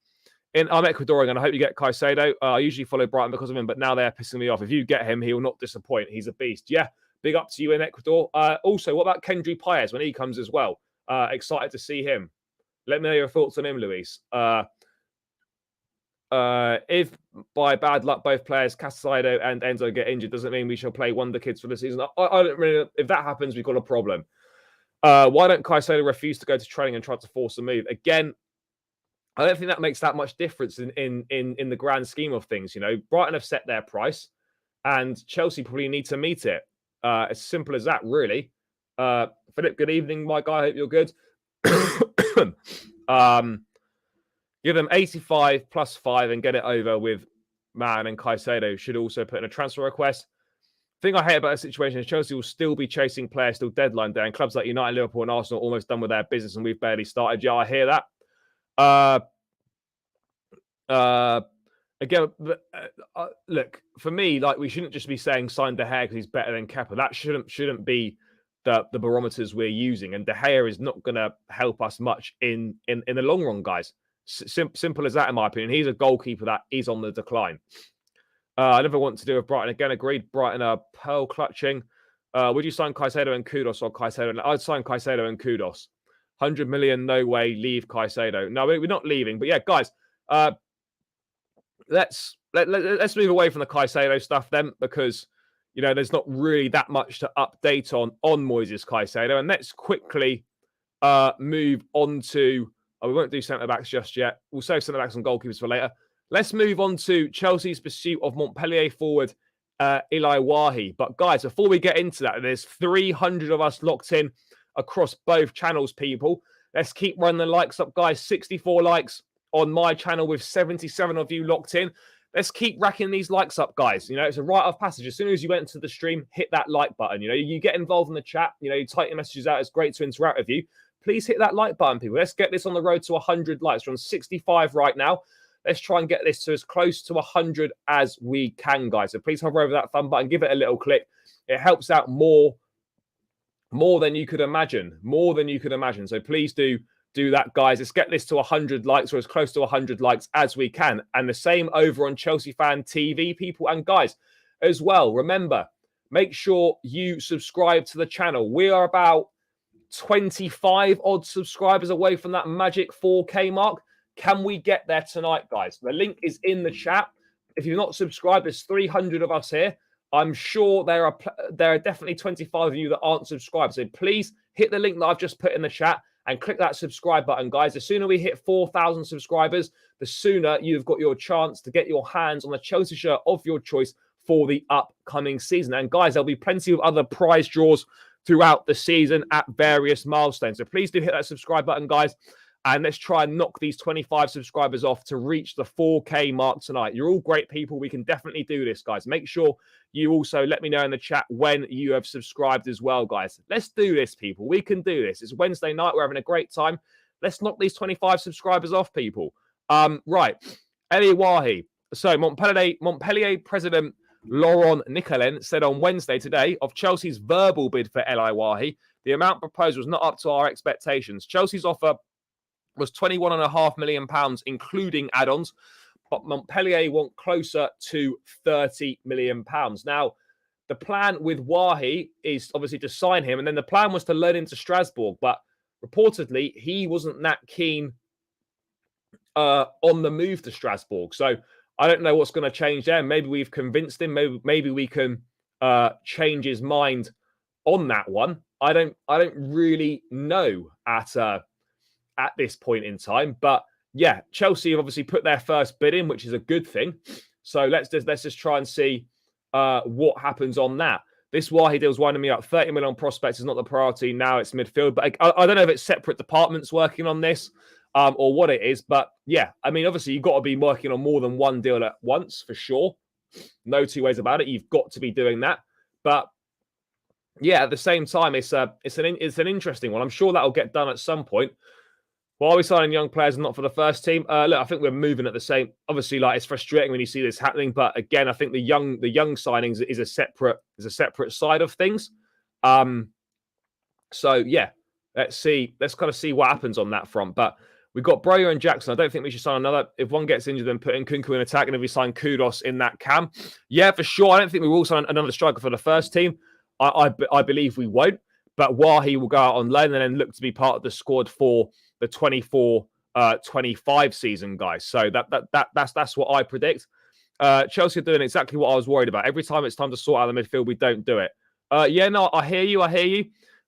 I'm Ecuadorian, and I hope you get Caicedo. I usually follow Brighton because of him, but now they're pissing me off. If you get him, he will not disappoint. He's a beast. Yeah, big up to you in Ecuador. Also, what about Kendry Paez when he comes as well? Excited to see him. Let me know your thoughts on him, Luis. If by bad luck both players, Caicedo and Enzo, get injured, doesn't mean we shall play wonder kids for the season. I don't really. If that happens, we've got a problem. Why don't Caicedo refuse to go to training and try to force a move? Again, I don't think that makes that much difference in the grand scheme of things. Brighton have set their price, and Chelsea probably need to meet it. As simple as that, really. Philip, good evening, my guy. I hope you're good. Give them 85 plus 5 and get it over with Maignan and Caicedo. Should also put in a transfer request. The thing I hate about the situation is Chelsea will still be chasing players till deadline day, and clubs like United, Liverpool, and Arsenal are almost done with their business, and we've barely started. Yeah, I hear that. Again, look, for me, like, we shouldn't just be saying sign De Gea because he's better than Kepa. That shouldn't be the barometers we're using, and De Gea is not going to help us much in the long run, guys. Simple as that, in my opinion. He's a goalkeeper that is on the decline. I never want to do with Brighton again. Agreed. Brighton are pearl clutching. Would you sign Caicedo and Kudus or Caicedo? I'd sign Caicedo and Kudus. 100 million, no way. Leave Caicedo. No, we're not leaving. But yeah, guys, let's move away from the Caicedo stuff then, because there's not really that much to update on Moises Caicedo, and let's quickly move on to. We won't do centre backs just yet. We'll save centre backs and goalkeepers for later. Let's move on to Chelsea's pursuit of Montpellier forward Eli Wahi. But guys, before we get into that, there's 300 of us locked in across both channels, people. Let's keep running the likes up, guys. 64 likes on my channel with 77 of you locked in. Let's keep racking these likes up, guys. It's a rite of passage. As soon as you went into the stream, hit that like button. You get involved in the chat. You type your messages out. It's great to interact with you. Please hit that like button, people. Let's get this on the road to 100 likes. We're on 65 right now. Let's try and get this to as close to 100 as we can, guys. So please hover over that thumb button. Give it a little click. It helps out more than you could imagine. More than you could imagine. So please do that, guys. Let's get this to 100 likes, or as close to 100 likes as we can. And the same over on Chelsea Fan TV, people. And guys, as well, remember, make sure you subscribe to the channel. We are about 25 odd subscribers away from that magic 4K mark. Can we get there tonight, guys? The link is in the chat. If you're not subscribed, there's 300 of us here. I'm sure there are definitely 25 of you that aren't subscribed. So please hit the link that I've just put in the chat and click that subscribe button, guys. The sooner we hit 4,000 subscribers, the sooner you've got your chance to get your hands on the Chelsea shirt of your choice for the upcoming season. And guys, there'll be plenty of other prize draws throughout the season at various milestones. So please do hit that subscribe button, guys. And let's try and knock these 25 subscribers off to reach the 4K mark tonight. You're all great people. We can definitely do this, guys. Make sure you also let me know in the chat when you have subscribed as well, guys. Let's do this, people. We can do this. It's Wednesday night. We're having a great time. Let's knock these 25 subscribers off, people. Right. Eli Wahi. So Montpellier president Laurent Nicolin said on Wednesday today of Chelsea's verbal bid for Eli Wahi, the amount proposed was not up to our expectations. Chelsea's offer was £21.5 million, including add-ons, but Montpellier want closer to £30 million. Now, the plan with Wahi is obviously to sign him, and then the plan was to loan him to Strasbourg, but reportedly he wasn't that keen on the move to Strasbourg. So I don't know what's going to change there. Maybe we've convinced him. Maybe we can change his mind on that one. I don't really know at this point in time. But yeah, Chelsea have obviously put their first bid in, which is a good thing. So let's just try and see what happens on that. This Wahi deal's winding me up. 30 million on prospects is not the priority now. It's midfield. But I don't know if it's separate departments working on this or what it is. But yeah, I mean, obviously, you've got to be working on more than one deal at once, for sure. No two ways about it. You've got to be doing that. But yeah, at the same time, it's an interesting one. I'm sure that'll get done at some point. Why are we signing young players and not for the first team? Look, I think we're moving at the same. Obviously, like, it's frustrating when you see this happening, but again, I think the young signings is a separate side of things. So yeah, let's kind of see what happens on that front. But we've got Broja and Jackson. I don't think we should sign another. If one gets injured, then put in Kunku in attack, and if we sign Kudus in that cam, yeah, for sure. I don't think we will sign another striker for the first team. I believe we won't. But Wahi will go out on loan and then look to be part of the squad for the 24-25 season, guys. So that's what I predict. Chelsea are doing exactly what I was worried about. Every time it's time to sort out the midfield, we don't do it. Yeah, no, I hear you. I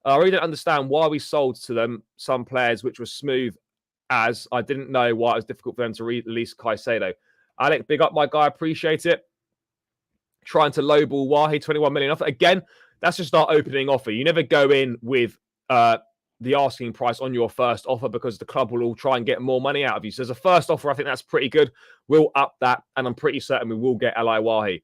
really don't understand why we sold to them some players which were smooth, as I didn't know why it was difficult for them to release Caicedo. Alec, big up, my guy. Appreciate it. Trying to lowball Wahi, 21 million offer. Again, that's just our opening offer. You never go in with the asking price on your first offer because the club will all try and get more money out of you. So as a first offer, I think that's pretty good. We'll up that, and I'm pretty certain we will get Eli Wahi.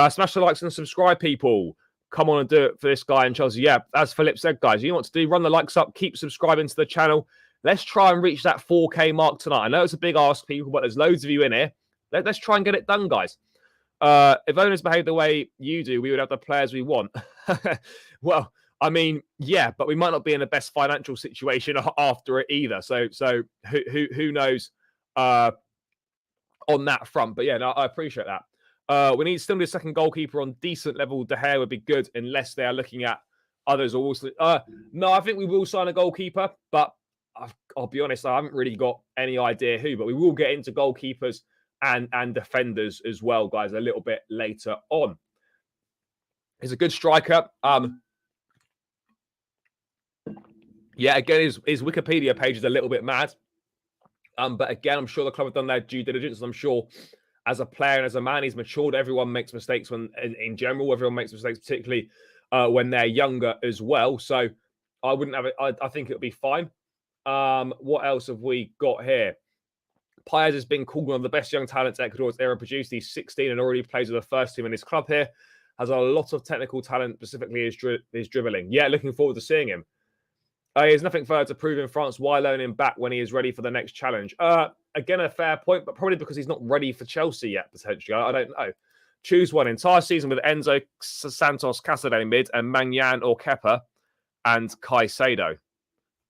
Smash the likes and subscribe, people. Come on and do it for this guy in Chelsea. Yeah, as Philip said, guys, you know what to do. Run the likes up. Keep subscribing to the channel. Let's try and reach that 4K mark tonight. I know it's a big ask, people, but there's loads of you in here. Let's try and get it done, guys. If owners behave the way you do, we would have the players we want. Well, I mean, yeah, but we might not be in the best financial situation after it either. So who knows on that front? But yeah, no, I appreciate that. We need still need a second goalkeeper on decent level. De Gea would be good unless they are looking at others. Also, no, I think we will sign a goalkeeper, but I'll be honest, I haven't really got any idea who. But we will get into goalkeepers and defenders as well, guys, a little bit later on. He's a good striker. Yeah, again, his Wikipedia page is a little bit mad. But again, I'm sure the club have done their due diligence. I'm sure as a player and as a man, he's matured. Everyone makes mistakes when, in general, everyone makes mistakes, particularly when they're younger as well. So I wouldn't have it. I think it'll be fine. What else have we got here? Paez has been called one of the best young talents Ecuador's ever produced. He's 16 and already plays with the first team in his club here. Has a lot of technical talent, specifically his dribbling. Yeah, looking forward to seeing him. He has nothing further to prove in France. Why loan him back when he is ready for the next challenge? Again, a fair point, but probably because he's not ready for Chelsea yet, potentially. I don't know. Choose one. Entire season with Enzo, Santos, Caicedo mid, and Maignan or Kepa and Caicedo.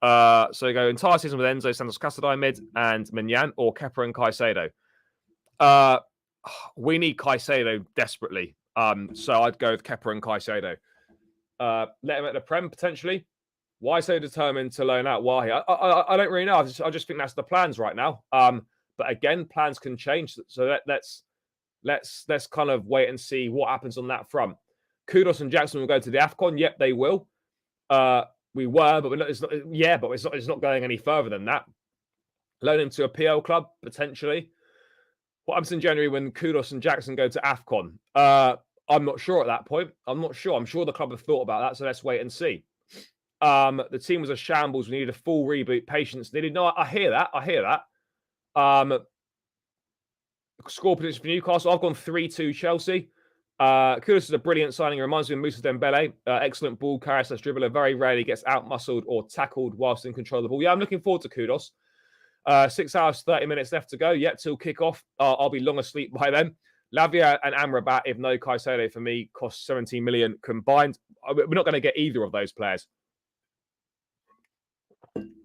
So go entire season with Enzo, Santos, Caicedo mid, and Maignan or Kepa and Caicedo. We need Caicedo desperately. So I'd go with Kepa and Caicedo. Let him at the Prem, potentially. Why so determined to loan out Wahi? I don't really know. I just think that's the plans right now. But again, plans can change. So let's kind of wait and see what happens on that front. Kudus and Jackson will go to the AFCON. Yep, they will. We were, but it's not going any further than that. Loan him to a PL club, potentially. What happens in January when Kudus and Jackson go to AFCON? I'm not sure at that point. I'm not sure. I'm sure the club have thought about that, so let's wait and see. The team was a shambles. We needed a full reboot. Patience needed. No, I hear that. Score prediction for Newcastle. I've gone 3-2 Chelsea. Kudus is a brilliant signing. It reminds me of Moussa Dembele. Excellent ball carrier / dribbler. Very rarely gets out-muscled or tackled whilst in control of the ball. Yeah, I'm looking forward to Kudus. 6 hours, 30 minutes left to go. Yet till kick-off. I'll be long asleep by then. Lavia and Amrabat, if no Caicedo for me, cost 17 million combined. We're not going to get either of those players.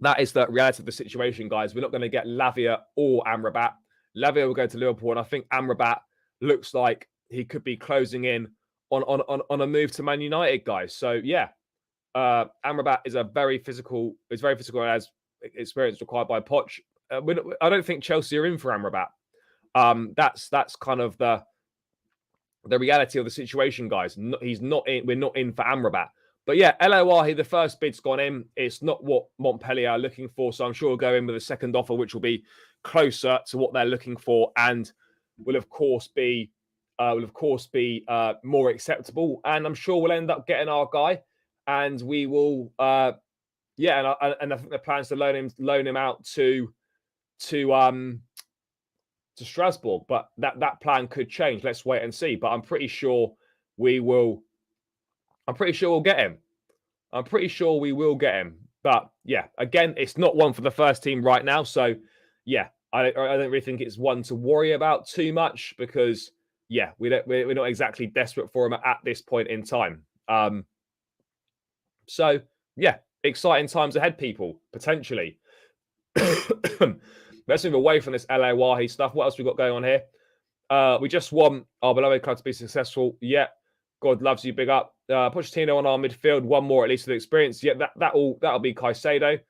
That is the reality of the situation, guys. We're not going to get Lavia or Amrabat. Lavia will go to Liverpool, and I think Amrabat looks like he could be closing in on a move to Man United, guys. So yeah, Amrabat is very physical and has experience required by Poch. I don't think Chelsea are in for Amrabat. That's kind of the reality of the situation, guys. He's not in. We're not in for Amrabat. But yeah, Eli Wahi, the first bid's gone in. It's not what Montpellier are looking for, so I'm sure we'll go in with a second offer, which will be closer to what they're looking for, and will of course be more acceptable. And I'm sure we'll end up getting our guy, and we will. And I think the plan is to loan him out to Strasbourg, but that plan could change. Let's wait and see. But I'm pretty sure we will. I'm pretty sure we'll get him. I'm pretty sure we will get him. But yeah, again, it's not one for the first team right now. So yeah, I don't really think it's one to worry about too much because yeah, we're not exactly desperate for him at this point in time. So yeah, exciting times ahead, people, potentially. Let's move away from this Eli Wahi stuff. What else we got going on here? We just want our beloved club to be successful. Yeah, God loves you. Big up. Pochettino on our midfield. One more at least of the experience. Yeah, that'll be Caicedo.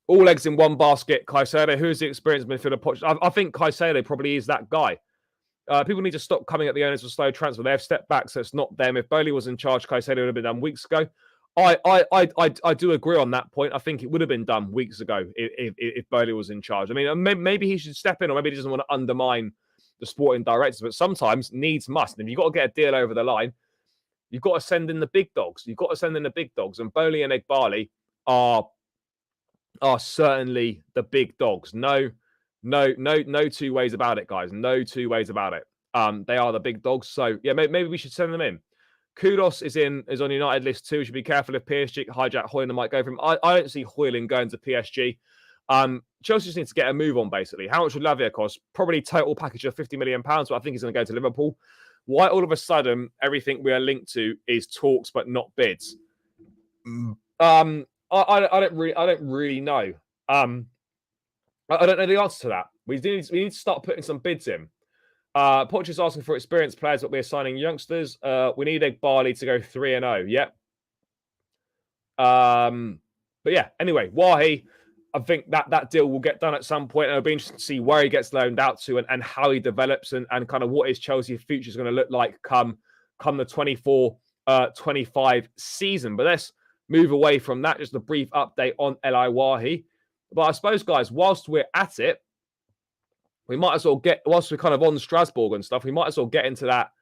All eggs in one basket. Caicedo. Who's the experienced midfielder? I think Caicedo probably is that guy. People need to stop coming at the owners for slow transfer. They have stepped back, so it's not them. If Bowley was in charge, Caicedo would have been done weeks ago. I do agree on that point. I think it would have been done weeks ago if Bowley was in charge. I mean, maybe he should step in, or maybe he doesn't want to undermine the sporting directors. But sometimes needs must. And if you've got to get a deal over the line, you've got to send in the big dogs. And Bowley and Egbali are are certainly the big dogs. No two ways about it, guys. No two ways about it. They are the big dogs. So yeah, maybe we should send them in. Kudus is on United list too. Should be careful if PSG hijack Højlund might go for him. I don't see Højlund going to PSG. Chelsea just needs to get a move on, basically. How much would Lavia cost? Probably total package of £50 million, but I think he's going to go to Liverpool. Why all of a sudden everything we are linked to is talks but not bids? I don't really know. I don't know the answer to that. We need to start putting some bids in. Portugal's asking for experienced players, but we're signing youngsters. We need Egbali to go 3-0. Yep. But yeah, anyway, Wahi, I think that deal will get done at some point. And it'll be interesting to see where he gets loaned out to and how he develops and kind of what his Chelsea future is going to look like come the 24-25 season. But let's move away from that. Just a brief update on Eli Wahi. But I suppose, guys, whilst we're at it, we might as well whilst we're kind of on Strasbourg and stuff, we might as well get into that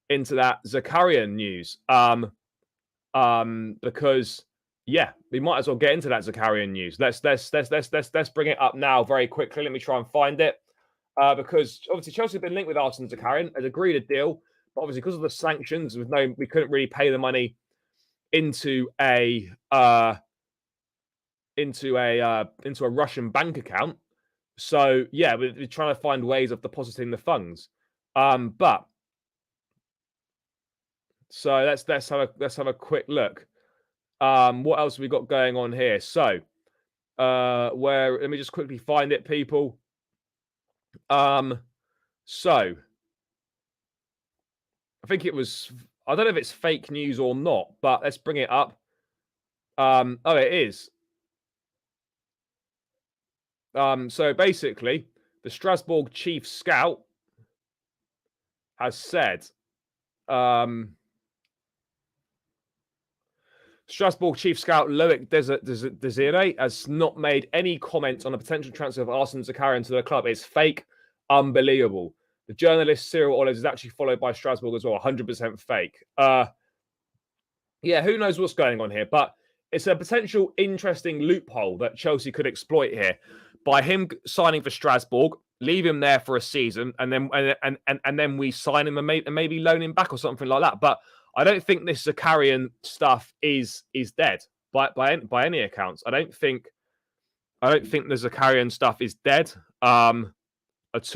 Zakharyan news. Because yeah, we might as well get into that Zakharyan news. Let's bring it up now very quickly. Let me try and find it. Because obviously Chelsea have been linked with Arsen Zakharyan, has agreed a deal, but obviously because of the sanctions, we couldn't really pay the money into a Russian bank account. So yeah, we're trying to find ways of depositing the funds. But so let's have a quick look. What else have we got going on here? So let me just quickly find it, people. So I think it was, I don't know if it's fake news or not, but let's bring it up. Oh, it is. So basically, the Strasbourg chief scout has said, Strasbourg chief scout Loic Desire has not made any comment on the potential transfer of Arsen Zakharyan to the club. It's fake, unbelievable. The journalist Cyril Olives is actually followed by Strasbourg as well, 100% fake. Yeah, who knows what's going on here, but it's a potential interesting loophole that Chelsea could exploit here by him signing for Strasbourg, leave him there for a season, and then we sign him and maybe loan him back or something like that. But I don't think this Zakharyan stuff is dead by any accounts. I don't think the Zakharyan stuff is dead at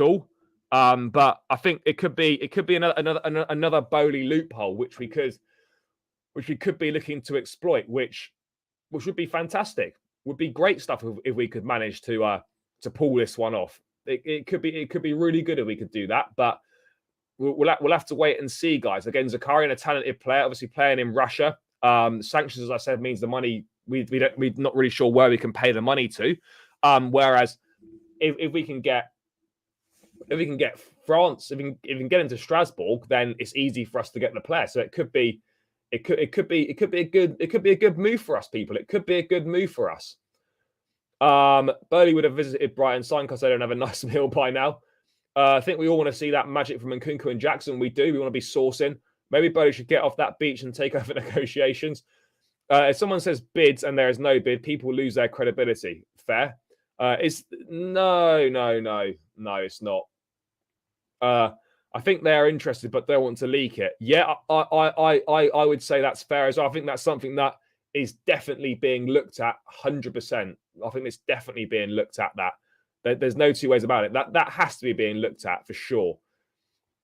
all. But I think it could be another Bowley loophole which we could be looking to exploit, which would be fantastic. Would be great stuff if we could manage to pull this one off. It could be really good if we could do that, but we'll have to wait and see, guys. Again, Zakharyan, a talented player, obviously playing in Russia. Sanctions, as I said, means the money we're not really sure where we can pay the money to. Whereas if we can get France, if we can get into Strasbourg, then it's easy for us to get the player. So it could be a good move for us, people. It could be a good move for us. Burnley would have visited Brighton, signed Caicedo and have a nice meal by now. I think we all want to see that magic from Nkunku and Jackson. We do. We want to be sourcing. Maybe Burnley should get off that beach and take over negotiations. If someone says bids and there is no bid, people lose their credibility. Fair. It's no, it's not. I think they are interested, but they want to leak it. Yeah, I would say that's fair as well. I think that's something that is definitely being looked at 100%. I think it's definitely being looked at. There's no two ways about it. That has to be being looked at for sure.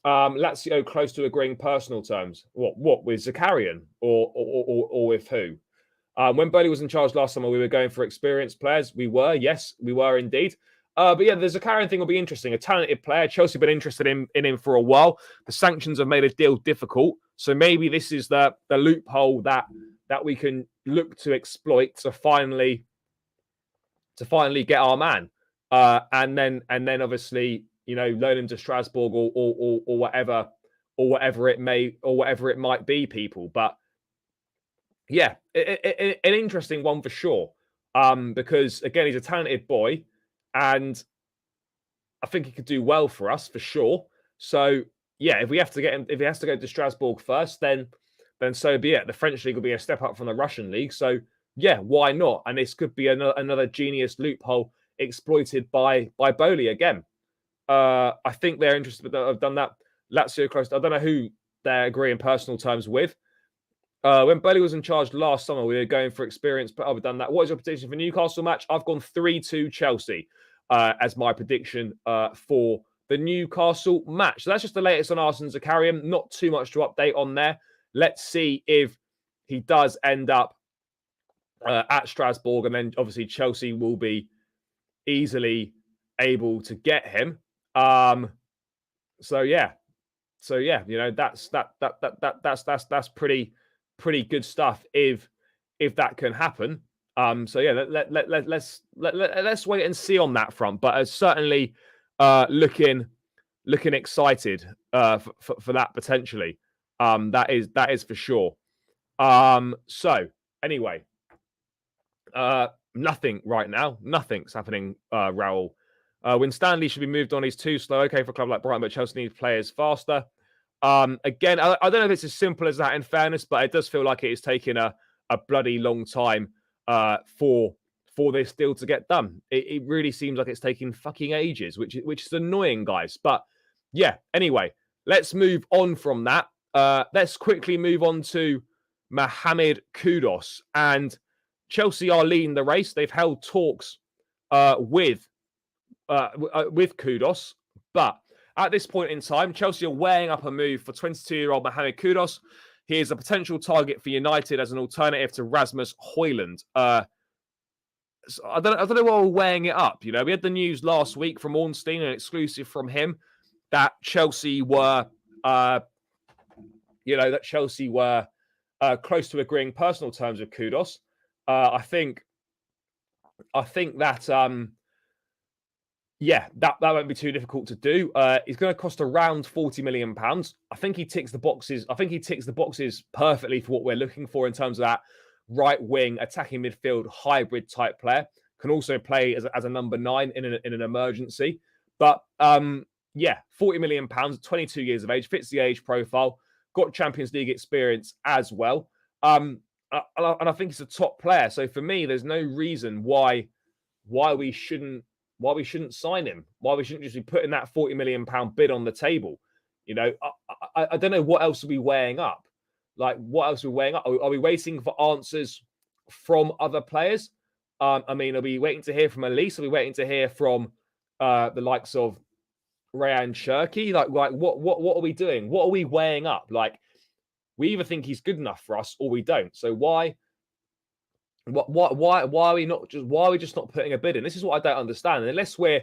Lazio close to agreeing personal terms. What with Zakharyan or with who? When Burnley was in charge last summer, we were going for experienced players. We were, yes, we were indeed. But yeah, the Zakharyan thing will be interesting. A talented player. Chelsea have been interested in him for a while. The sanctions have made a deal difficult. So maybe this is the loophole that we can look to exploit to finally get our man. And then obviously, loan him to Strasbourg or whatever it might be, people. But yeah, an interesting one for sure. Because again, he's a talented boy. And I think he could do well for us for sure. So yeah, if we have to get him, if he has to go to Strasbourg first, then so be it. The French league will be a step up from the Russian league. So yeah, why not? And this could be another genius loophole exploited by Bowley again. I think they're interested. I've done that. Lazio close. I don't know who they agree in personal terms with. When Bowley was in charge last summer, we were going for experience, but I've done that. What is your prediction for Newcastle match? I've gone 3-2 Chelsea as my prediction for the Newcastle match. So that's just the latest on Arsen Zakharyan. Not too much to update on there. Let's see if he does end up at Strasbourg, and then obviously Chelsea will be easily able to get him. So yeah, you know, that's pretty good stuff if that can happen. So yeah, let's wait and see on that front. But certainly looking excited for that potentially. That is for sure. So anyway, nothing right now. Nothing's happening, Raul. When Stanley should be moved on, he's too slow. Okay, for a club like Brighton, but Chelsea needs players faster. Again, I don't know if it's as simple as that in fairness, but it does feel like it is taking a bloody long time for this deal to get done. It really seems like it's taking fucking ages, which is annoying, guys. But yeah, anyway, let's move on from that. Let's quickly move on to Mohammed Kudus. And Chelsea are leading the race. They've held talks with Kudus, but at this point in time, Chelsea are weighing up a move for 22-year-old Mohammed Kudus. He is a potential target for United as an alternative to Rasmus Højlund. So I don't know why we're weighing it up. You know, we had the news last week from Ornstein, an exclusive from him, that Chelsea were, close to agreeing personal terms with Kudus. I think that. Yeah, that won't be too difficult to do. It's going to cost around £40 million. I think he ticks the boxes. I think he ticks the boxes perfectly for what we're looking for in terms of that right wing attacking midfield hybrid type player. Can also play as a number 9 in an emergency. But yeah, £40 million, 22 years of age, fits the age profile. Got Champions League experience as well. And I think he's a top player. So for me, there's no reason why we shouldn't sign him, why we shouldn't just be putting that £40 million bid on the table. You know, I don't know what else are we weighing up. Like, what else are we weighing up? Are we waiting for answers from other players? I mean, are we waiting to hear from Elise? Are we waiting to hear from the likes of Rayan Cherki? Like what are we doing? What are we weighing up? Like, we either think he's good enough for us or we don't. So why are we just not putting a bid in? This is what I don't understand. And unless we're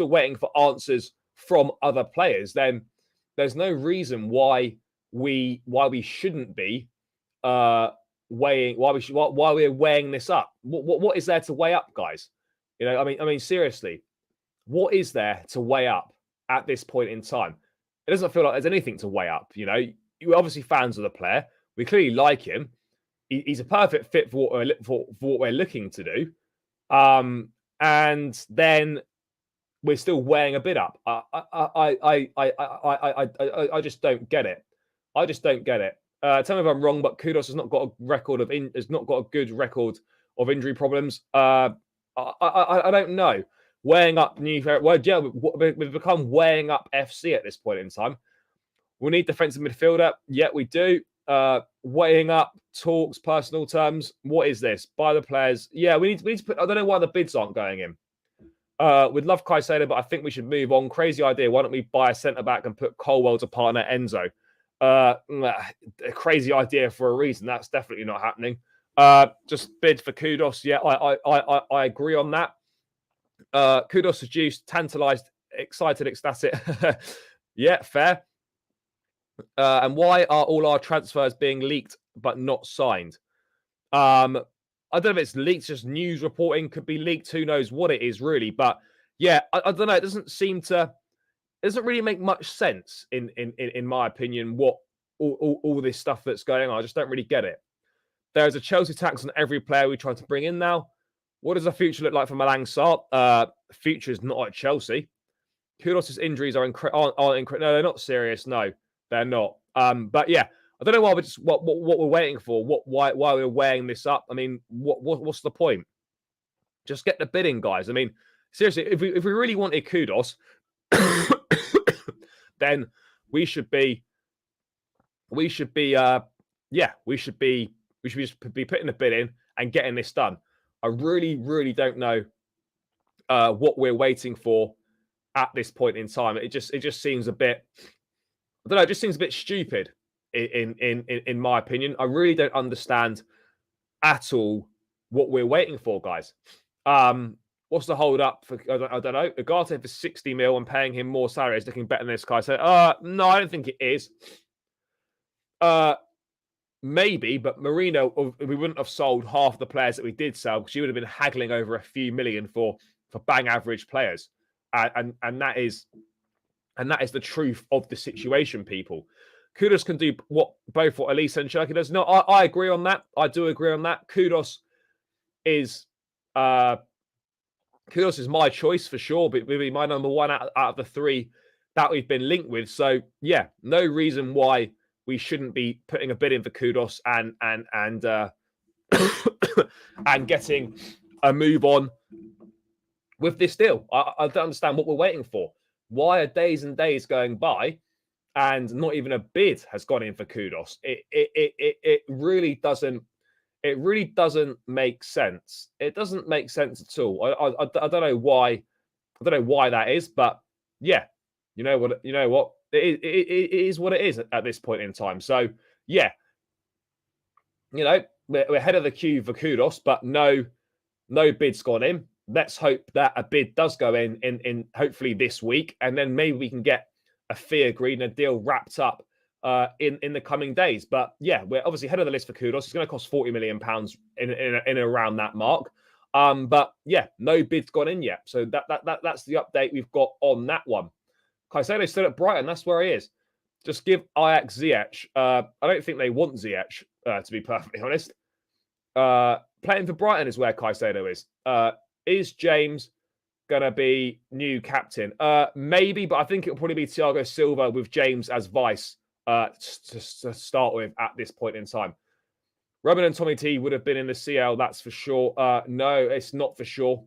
waiting for answers from other players, then there's no reason why we shouldn't be weighing. Why we're weighing this up? What is there to weigh up, guys? You know, I mean, seriously, what is there to weigh up at this point in time? It doesn't feel like there's anything to weigh up. You know, you're obviously fans of the player. We clearly like him. He's a perfect fit for what we're looking to do, and then we're still weighing a bid up. I just don't get it. I just don't get it. Tell me if I'm wrong, but Kudus has not got a good record of injury problems. I don't know. Weighing up we've become weighing up FC at this point in time. We need defensive midfielder. Yeah, we do. Weighing up talks, personal terms. What is this? Buy the players. Yeah, we need to put. I don't know why the bids aren't going in. We'd love Caicedo, but I think we should move on. Crazy idea. Why don't we buy a centre back and put Colwell to partner Enzo? A crazy idea for a reason. That's definitely not happening. Just bid for Kudus. Yeah, I agree on that. Kudus seduced, tantalised, excited, ecstatic. Yeah, fair. And why are all our transfers being leaked but not signed? I don't know if it's leaked, just news reporting, could be leaked. Who knows what it is really? But yeah, I don't know. It doesn't really make much sense in my opinion. What all this stuff that's going on, I just don't really get it. There's a Chelsea tax on every player we try to bring in now. What does the future look like for Malang Sarr? Future is not at Chelsea. Kudus' injuries aren't incredible. No, they're not serious. No, they're not. But yeah, I don't know why we're just what we're waiting for. Why we're weighing this up? I mean, what's the point? Just get the bid in, guys. I mean, seriously, if we really wanted Kudus, then we should be just be putting the bid in and getting this done. I really don't know what we're waiting for at this point in time. It just seems a bit, I don't know, it just seems a bit stupid in my opinion. I really don't understand at all what we're waiting for, guys. What's the hold up for? I don't know. Ugarte for 60 mil and paying him more salary is looking better than this guy. So, no, I don't think it is. Maybe, but Marino, we wouldn't have sold half the players that we did sell because you would have been haggling over a few million for bang average players, and that is the truth of the situation, people. Kudus can do both what Elise and Cherky does. No, I agree on that. I do agree on that. Kudus is my choice for sure, but maybe my number one out of the three that we've been linked with. So yeah, no reason why we shouldn't be putting a bid in for Kudus and and getting a move on with this deal. I don't understand what we're waiting for. Why are days and days going by and not even a bid has gone in for Kudus? It really doesn't. It really doesn't make sense. It doesn't make sense at all. I don't know why. I don't know why that is, but yeah, you know what? It is what it is at this point in time. So yeah, we're ahead of the queue for Kudus, but no bid's gone in. Let's hope that a bid does go in hopefully this week, and then maybe we can get a fee agreed and a deal wrapped up in the coming days. But yeah, we're obviously head of the list for Kudus. It's going to cost £40 million in around that mark. But yeah, no bid's gone in yet. So that's the update we've got on that one. Caicedo still at Brighton. That's where he is. Just give Ajax Ziyech. I don't think they want Ziyech, to be perfectly honest. Playing for Brighton is where Caicedo is. Is James going to be new captain? Maybe, but I think it'll probably be Thiago Silva with James as vice to start with at this point in time. Roman and Tommy T would have been in the CL, that's for sure. No, it's not for sure.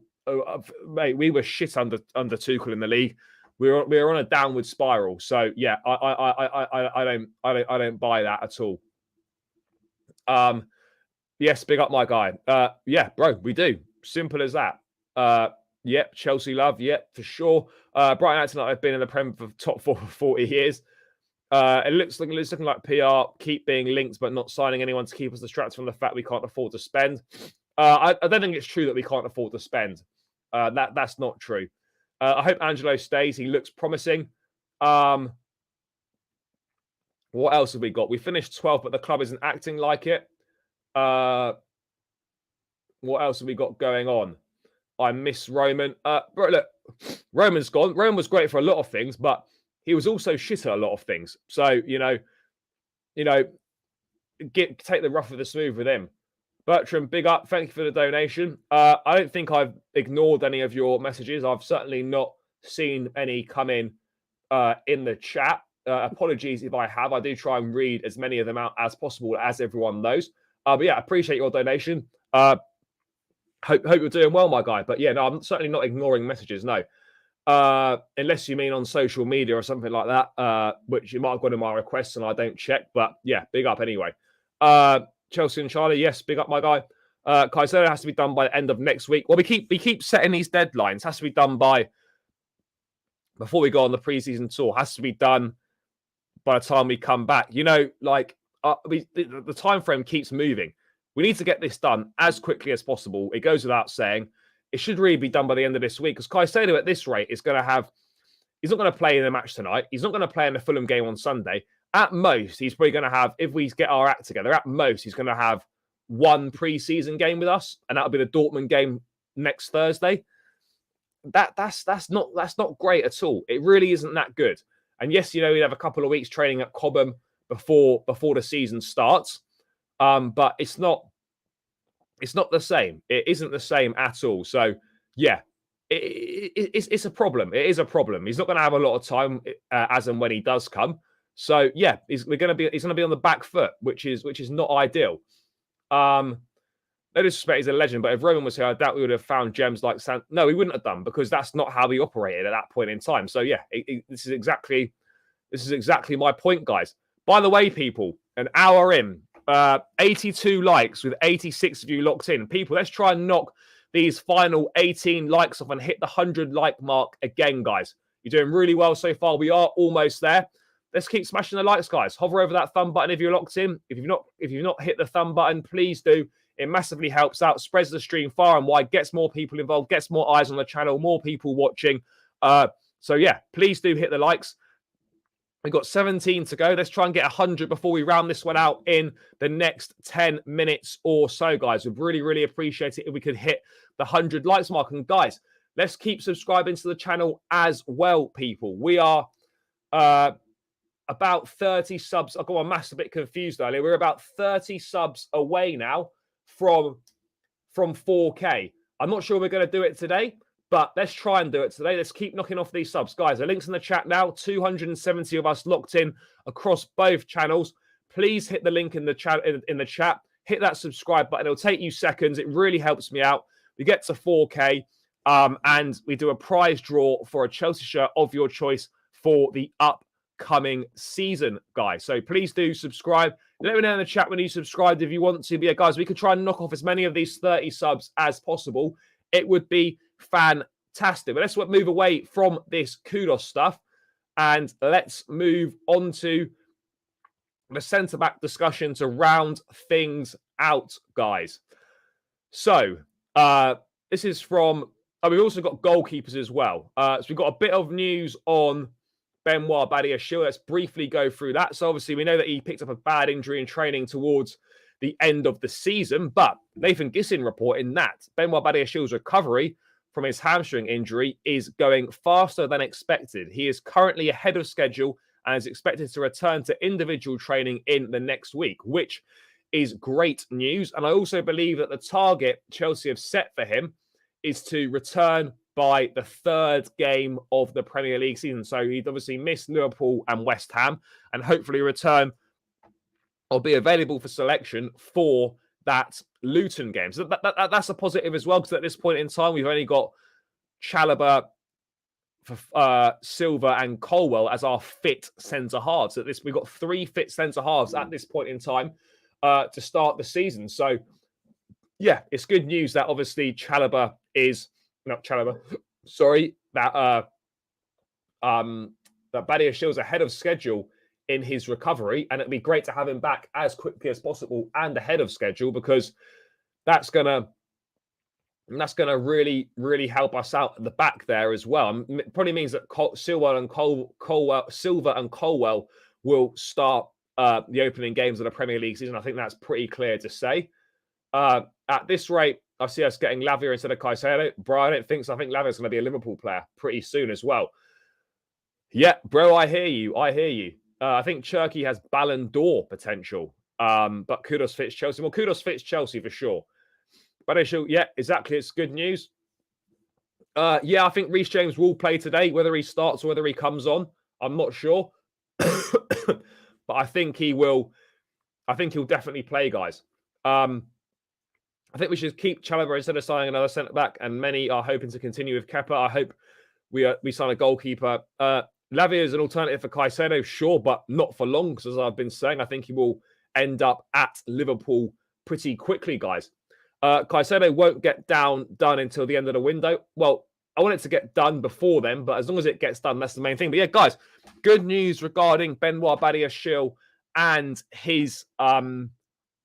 Mate, we were shit under Tuchel in the league. We were on a downward spiral. So yeah, I don't buy that at all. Yes, big up my guy. Yeah, bro, we do. Simple as that. Yep, Chelsea love. Yep, for sure. Brighton acting like I've been in the Prem for top 4 for 40 years. It's looking like PR. Keep being linked, but not signing anyone to keep us distracted from the fact we can't afford to spend. I don't think it's true that we can't afford to spend. That's not true. I hope Angelo stays. He looks promising. What else have we got? We finished 12th, but the club isn't acting like it. What else have we got going on? I miss Roman. Bro, look, Roman's gone. Roman was great for a lot of things, but he was also shit at a lot of things. So, take the rough with the smooth with him. Bertram, big up. Thank you for the donation. I don't think I've ignored any of your messages. I've certainly not seen any come in the chat. Apologies if I have. I do try and read as many of them out as possible, as everyone knows. But yeah, appreciate your donation. Hope you're doing well, my guy. But yeah, no, I'm certainly not ignoring messages, no. Unless you mean on social media or something like that, which you might have got in my requests and I don't check. But yeah, big up anyway. Chelsea and Charlie, yes, big up my guy. Caicedo has to be done by the end of next week. Well, we keep setting these deadlines. Has to be done before we go on the preseason tour. Has to be done by the time we come back. The time frame keeps moving. We need to get this done as quickly as possible. It goes without saying. It should really be done by the end of this week because Caicedo at this rate is going to have... He's not going to play in the match tonight. He's not going to play in the Fulham game on Sunday. At most, he's probably going to have, if we get our act together, at most, he's going to have one pre-season game with us, and that'll be the Dortmund game next Thursday. That's not great at all. It really isn't that good. And yes, we'd have a couple of weeks training at Cobham before the season starts. But it's not the same. It isn't the same at all. So yeah, it's a problem. It is a problem. He's not going to have a lot of time as and when he does come. So yeah, he's going to be on the back foot, which is not ideal. No disrespect, he's a legend, but if Roman was here, I doubt we would have found gems like No, we wouldn't have done, because that's not how we operated at that point in time. So yeah, this is exactly my point, guys. By the way, people, an hour in, 82 likes with 86 of you locked in. People, let's try and knock these final 18 likes off and hit the 100 like mark again, guys. You're doing really well so far. We are almost there. Let's keep smashing the likes, guys. Hover over that thumb button if you're locked in. If you've not hit the thumb button, please do. It massively helps out, spreads the stream far and wide, gets more people involved, gets more eyes on the channel, more people watching. So yeah, please do hit the likes. We've got 17 to go. Let's try and get 100 before we round this one out in the next 10 minutes or so, guys. We'd really, really appreciate it if we could hit the 100 likes mark. And guys, let's keep subscribing to the channel as well, people. We are about 30 subs. I got my maths a bit confused earlier. We're about 30 subs away now from 4K. I'm not sure we're going to do it today, but let's try and do it today. Let's keep knocking off these subs. Guys, the link's in the chat now. 270 of us locked in across both channels. Please hit the link in the chat. Hit that subscribe button. It'll take you seconds. It really helps me out. We get to 4K, and we do a prize draw for a Chelsea shirt of your choice for the upcoming season, guys. So please do subscribe. Let me know in the chat when you subscribed if you want to. But yeah, guys, we could try and knock off as many of these 30 subs as possible. It would be fantastic. But let's move away from this Kudus stuff and let's move on to the centre-back discussion to round things out, guys. So this is from... we've also got goalkeepers as well. So we've got a bit of news on Benoit Badiashile. Let's briefly go through that. So obviously we know that he picked up a bad injury in training towards the end of the season, but Nathan Gissin reporting that Benoit Badiashile's recovery from his hamstring injury is going faster than expected. He is currently ahead of schedule and is expected to return to individual training in the next week, which is great news. And I also believe that the target Chelsea have set for him is to return by the third game of the Premier League season. So he'd obviously missed Liverpool and West Ham and hopefully return or be available for selection for that Luton game. So that's a positive as well, because at this point in time, we've only got Chalobah, Silva and Colwell as our fit centre-halves. We've got 3 fit centre-halves at this point in time to start the season. So, yeah, it's good news that obviously Chalobah is... Not Chalobah, sorry, that Badiashile's ahead of schedule in his recovery, and it'd be great to have him back as quickly as possible and ahead of schedule, because that's gonna really, really help us out at the back there as well. It probably means that Silva and Colwell will start the opening games of the Premier League season. I think that's pretty clear to say. At this rate, I see us getting Lavia instead of Caicedo. Bro, I don't think so. I think Lavia's going to be a Liverpool player pretty soon as well. Yeah, bro, I hear you. I think Cherky has Ballon d'Or potential, but Kudus fits Chelsea. Well, Kudus fits Chelsea for sure. But yeah, exactly. It's good news. Yeah, I think Reece James will play today. Whether he starts or whether he comes on, I'm not sure. But I think he will. I think he'll definitely play, guys. I think we should keep Chalobah instead of signing another centre-back, and many are hoping to continue with Kepa. I hope we sign a goalkeeper. Lavia is an alternative for Caicedo, sure, but not for long, because as I've been saying, I think he will end up at Liverpool pretty quickly, guys. Caicedo won't get done until the end of the window. Well, I want it to get done before then, but as long as it gets done, that's the main thing. But yeah, guys, good news regarding Benoit Badiashile and his...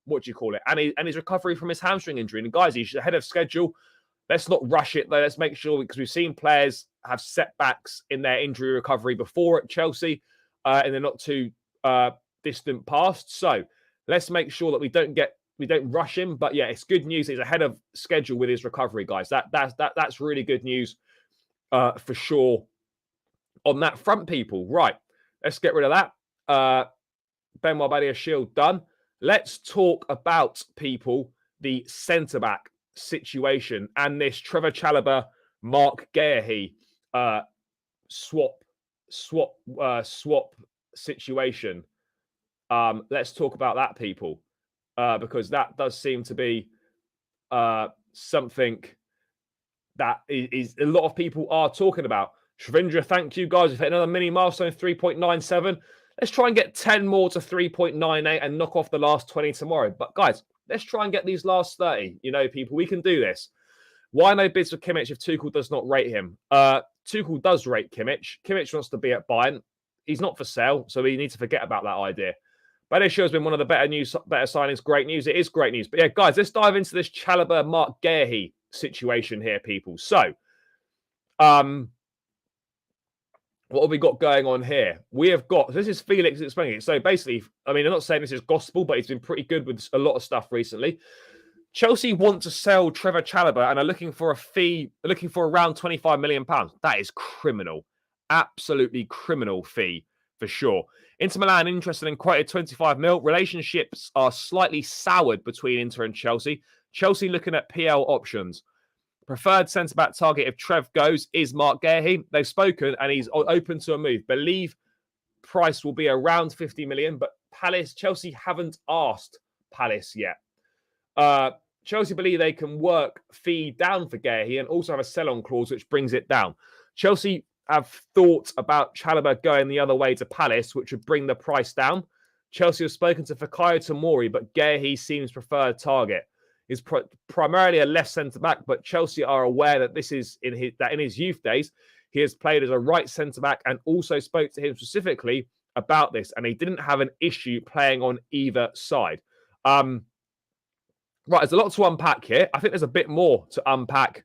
what do you call it? And his recovery from his hamstring injury. And guys, he's ahead of schedule. Let's not rush it, though. Let's make sure, because we've seen players have setbacks in their injury recovery before at Chelsea in the not too distant past. So let's make sure that we don't rush him. But yeah, it's good news. He's ahead of schedule with his recovery, guys. That's really good news for sure on that front, people. Right, let's get rid of that. Benoit Badiashile done. Let's talk about, people, the centre-back situation and this Trevor Chalobah, Mark Guehi swap situation. Let's talk about that, people, because that does seem to be something that is a lot of people are talking about. Shavindra, thank you, guys. We've hit another mini milestone, 3.97. Let's try and get 10 more to 3.98 and knock off the last 20 tomorrow. But, guys, let's try and get these last 30. You know, people, we can do this. Why no bids for Kimmich if Tuchel does not rate him? Tuchel does rate Kimmich. Kimmich wants to be at Bayern. He's not for sale, so we need to forget about that idea. Benicio has been one of the better signings. Great news. It is great news. But yeah, guys, let's dive into this Chalobah Mark Guehi situation here, people. So, what have we got going on here? We have got, this is Felix explaining it. So basically, I mean, I'm not saying this is gospel, but he's been pretty good with a lot of stuff recently. Chelsea want to sell Trevor Chalobah and are looking for a fee, looking for around £25 million. That is criminal. Absolutely criminal fee for sure. Inter Milan interested in quoted 25 mil. Relationships are slightly soured between Inter and Chelsea. Chelsea looking at PL options. Preferred centre-back target if Trev goes is Mark Guehi. They've spoken and he's open to a move. Believe price will be around 50 million, but Chelsea haven't asked Palace yet. Chelsea believe they can work fee down for Guehi and also have a sell-on clause which brings it down. Chelsea have thought about Chalobah going the other way to Palace, which would bring the price down. Chelsea have spoken to Fikayo Tomori, but Guehi seems preferred target. Is primarily a left centre-back, but Chelsea are aware that this is in his youth days, he has played as a right centre-back and also spoke to him specifically about this, and he didn't have an issue playing on either side. Right, there's a lot to unpack here. I think there's a bit more to unpack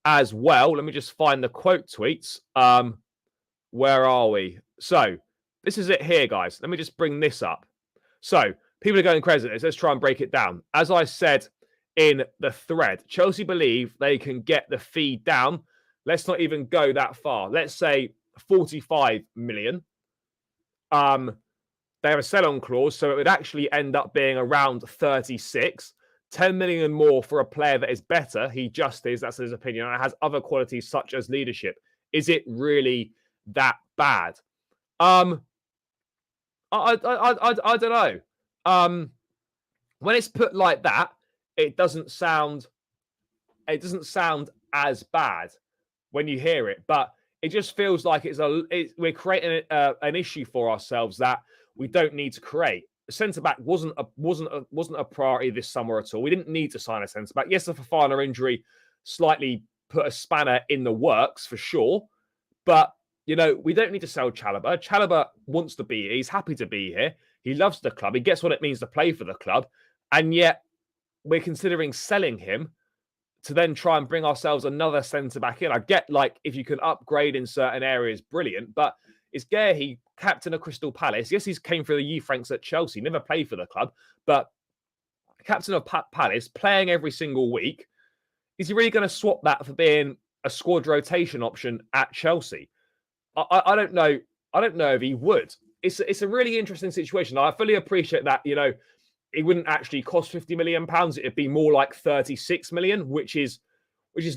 as well. Let me just find the quote tweets. Where are we? So, this is it here, guys. Let me just bring this up. So, people are going crazy. Let's try and break it down. As I said in the thread, Chelsea believe they can get the fee down. Let's not even go that far. Let's say 45 million. They have a sell-on clause, so it would actually end up being around 36. 10 million more for a player that is better. He just is. That's his opinion. And it has other qualities such as leadership. Is it really that bad? I don't know. When it's put like that, it doesn't sound as bad when you hear it, but it just feels like we're creating an issue for ourselves that we don't need to create. Centre back wasn't a priority this summer at all. We didn't need to sign a centre back. Yes, the Fofana injury slightly put a spanner in the works for sure, but you know we don't need to sell Chalobah. Chalobah wants to be here. He's happy to be here. He loves the club. He gets what it means to play for the club, and yet we're considering selling him to then try and bring ourselves another centre back in. I get like if you can upgrade in certain areas, brilliant, but is Guehi captain of Crystal Palace? Yes, he's came through the youth ranks at Chelsea, never played for the club, but captain of Palace, playing every single week. Is he really going to swap that for being a squad rotation option at Chelsea? I don't know. I don't know if he would. It's a really interesting situation. I fully appreciate that, you know, it wouldn't actually cost £50 million. It'd be more like 36 million, which is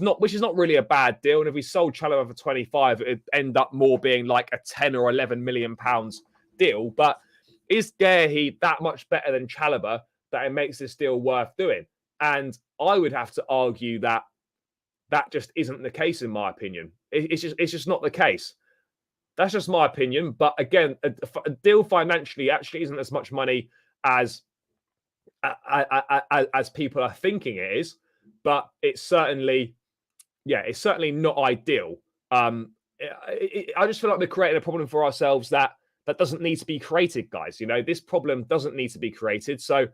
not really a bad deal. And if we sold Chalobah for 25, it'd end up more being like a 10 or 11 million pounds deal. But is Guehi that much better than Chalobah that it makes this deal worth doing? And I would have to argue that that just isn't the case, in my opinion. It's just not the case. That's just my opinion. But again, a deal financially actually isn't as much money as people are thinking it is, but it's certainly not ideal. I just feel like we're creating a problem for ourselves that doesn't need to be created, guys. You know, this problem doesn't need to be created. So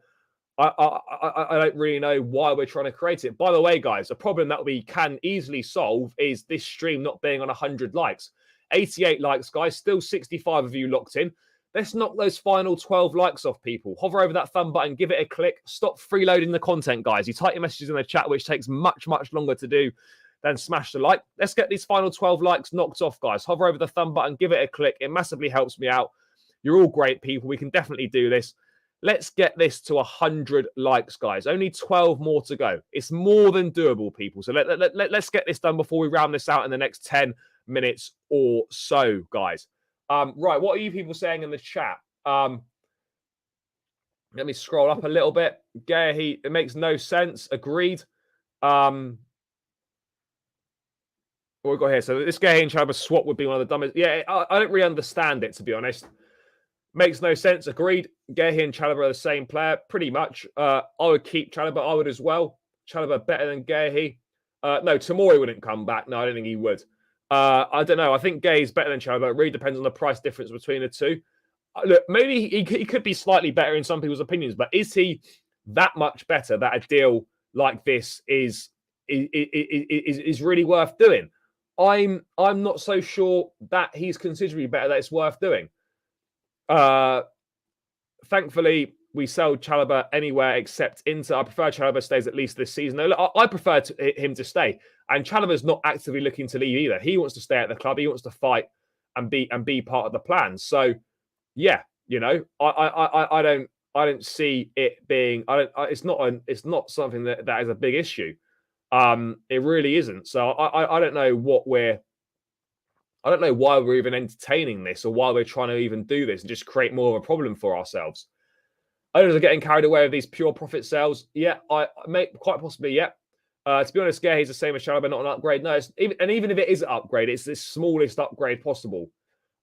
I don't really know why we're trying to create it. By the way, guys, a problem that we can easily solve is this stream not being on 100 likes. 88 likes, guys. Still 65 of you locked in. Let's knock those final 12 likes off, people. Hover over that thumb button, give it a click. Stop freeloading the content, guys. You type your messages in the chat, which takes much, much longer to do than smash the like. Let's get these final 12 likes knocked off, guys. Hover over the thumb button, give it a click. It massively helps me out. You're all great people. We can definitely do this. Let's get this to 100 likes, guys. Only 12 more to go. It's more than doable, people. So let's get this done before we round this out in the next 10 minutes or so, guys. Right, what are you people saying in the chat? Let me scroll up a little bit. Guehi, it makes no sense. Agreed. What we got here? So this Guehi and Chalobah swap would be one of the dumbest. Yeah, I don't really understand it, to be honest. Makes no sense. Agreed. Guehi and Chalobah are the same player, pretty much. I would keep Chalobah. I would as well. Chalobah better than Guehi. No, Tomori wouldn't come back. No, I don't think he would. I don't know. I think Guehi's better than Chalobah. It really depends on the price difference between the two. Look, maybe he could be slightly better in some people's opinions, but is he that much better that a deal like this is really worth doing? I'm not so sure that he's considerably better that it's worth doing. Thankfully, we sell Chalobah anywhere except Inter. I prefer Chalobah stays at least this season. No, I prefer him to stay. And Chalobah's not actively looking to leave either. He wants to stay at the club. He wants to fight and be part of the plan. So, yeah, you know, I don't see it being. It's not something that is a big issue. It really isn't. So I don't know what we're. I don't know why we're even entertaining this or why we're trying to even do this and just create more of a problem for ourselves. Owners are getting carried away with these pure profit sales. Yeah, I quite possibly, yeah. To be honest, Guehi's the same as Chalobah, not an upgrade. No, even if it is an upgrade, it's the smallest upgrade possible.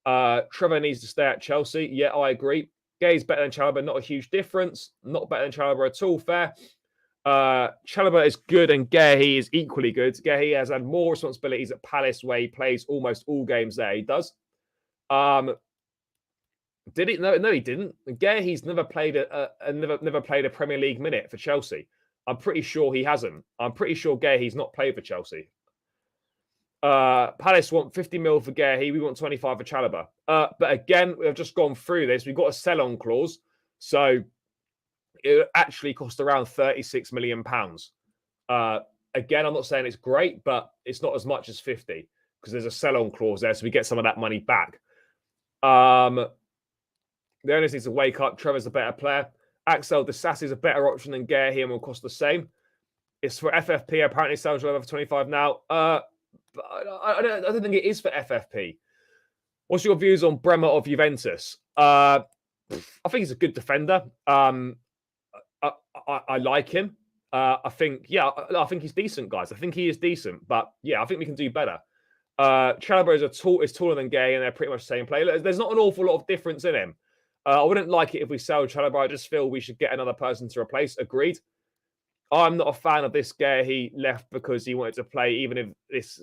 Trevor needs to stay at Chelsea. Yeah, I agree. Guehi's better than Chalobah, not a huge difference. Not better than Chalobah at all, fair. Chalobah is good and Guehi is equally good. Guehi has had more responsibilities at Palace where he plays almost all games there. He does. Did he? No, he didn't. Guehi's never played a Premier League minute for Chelsea. I'm pretty sure he hasn't. I'm pretty sure Guehi's not played for Chelsea. Palace want 50 mil for Guehi. We want 25 for Chalobah. But again, we've just gone through this. We've got a sell-on clause. So it actually cost around £36 million. Again, I'm not saying it's great, but it's not as much as 50 because there's a sell-on clause there, so we get some of that money back. The owners need to wake up. Trevor's a better player. Axel Disasi is a better option than Guehi and will cost the same. It's for FFP. Apparently, sells over for 25 now. I don't think it is for FFP. What's your views on Bremer of Juventus? I think he's a good defender. I like him. I think he's decent, guys. I think he is decent, but yeah, I think we can do better. Chalobah is taller than Guehi, and they're pretty much the same player. There's not an awful lot of difference in him. I wouldn't like it if we sell Chalobah. I just feel we should get another person to replace. Agreed. I'm not a fan of this Guehi. He left because he wanted to play, even if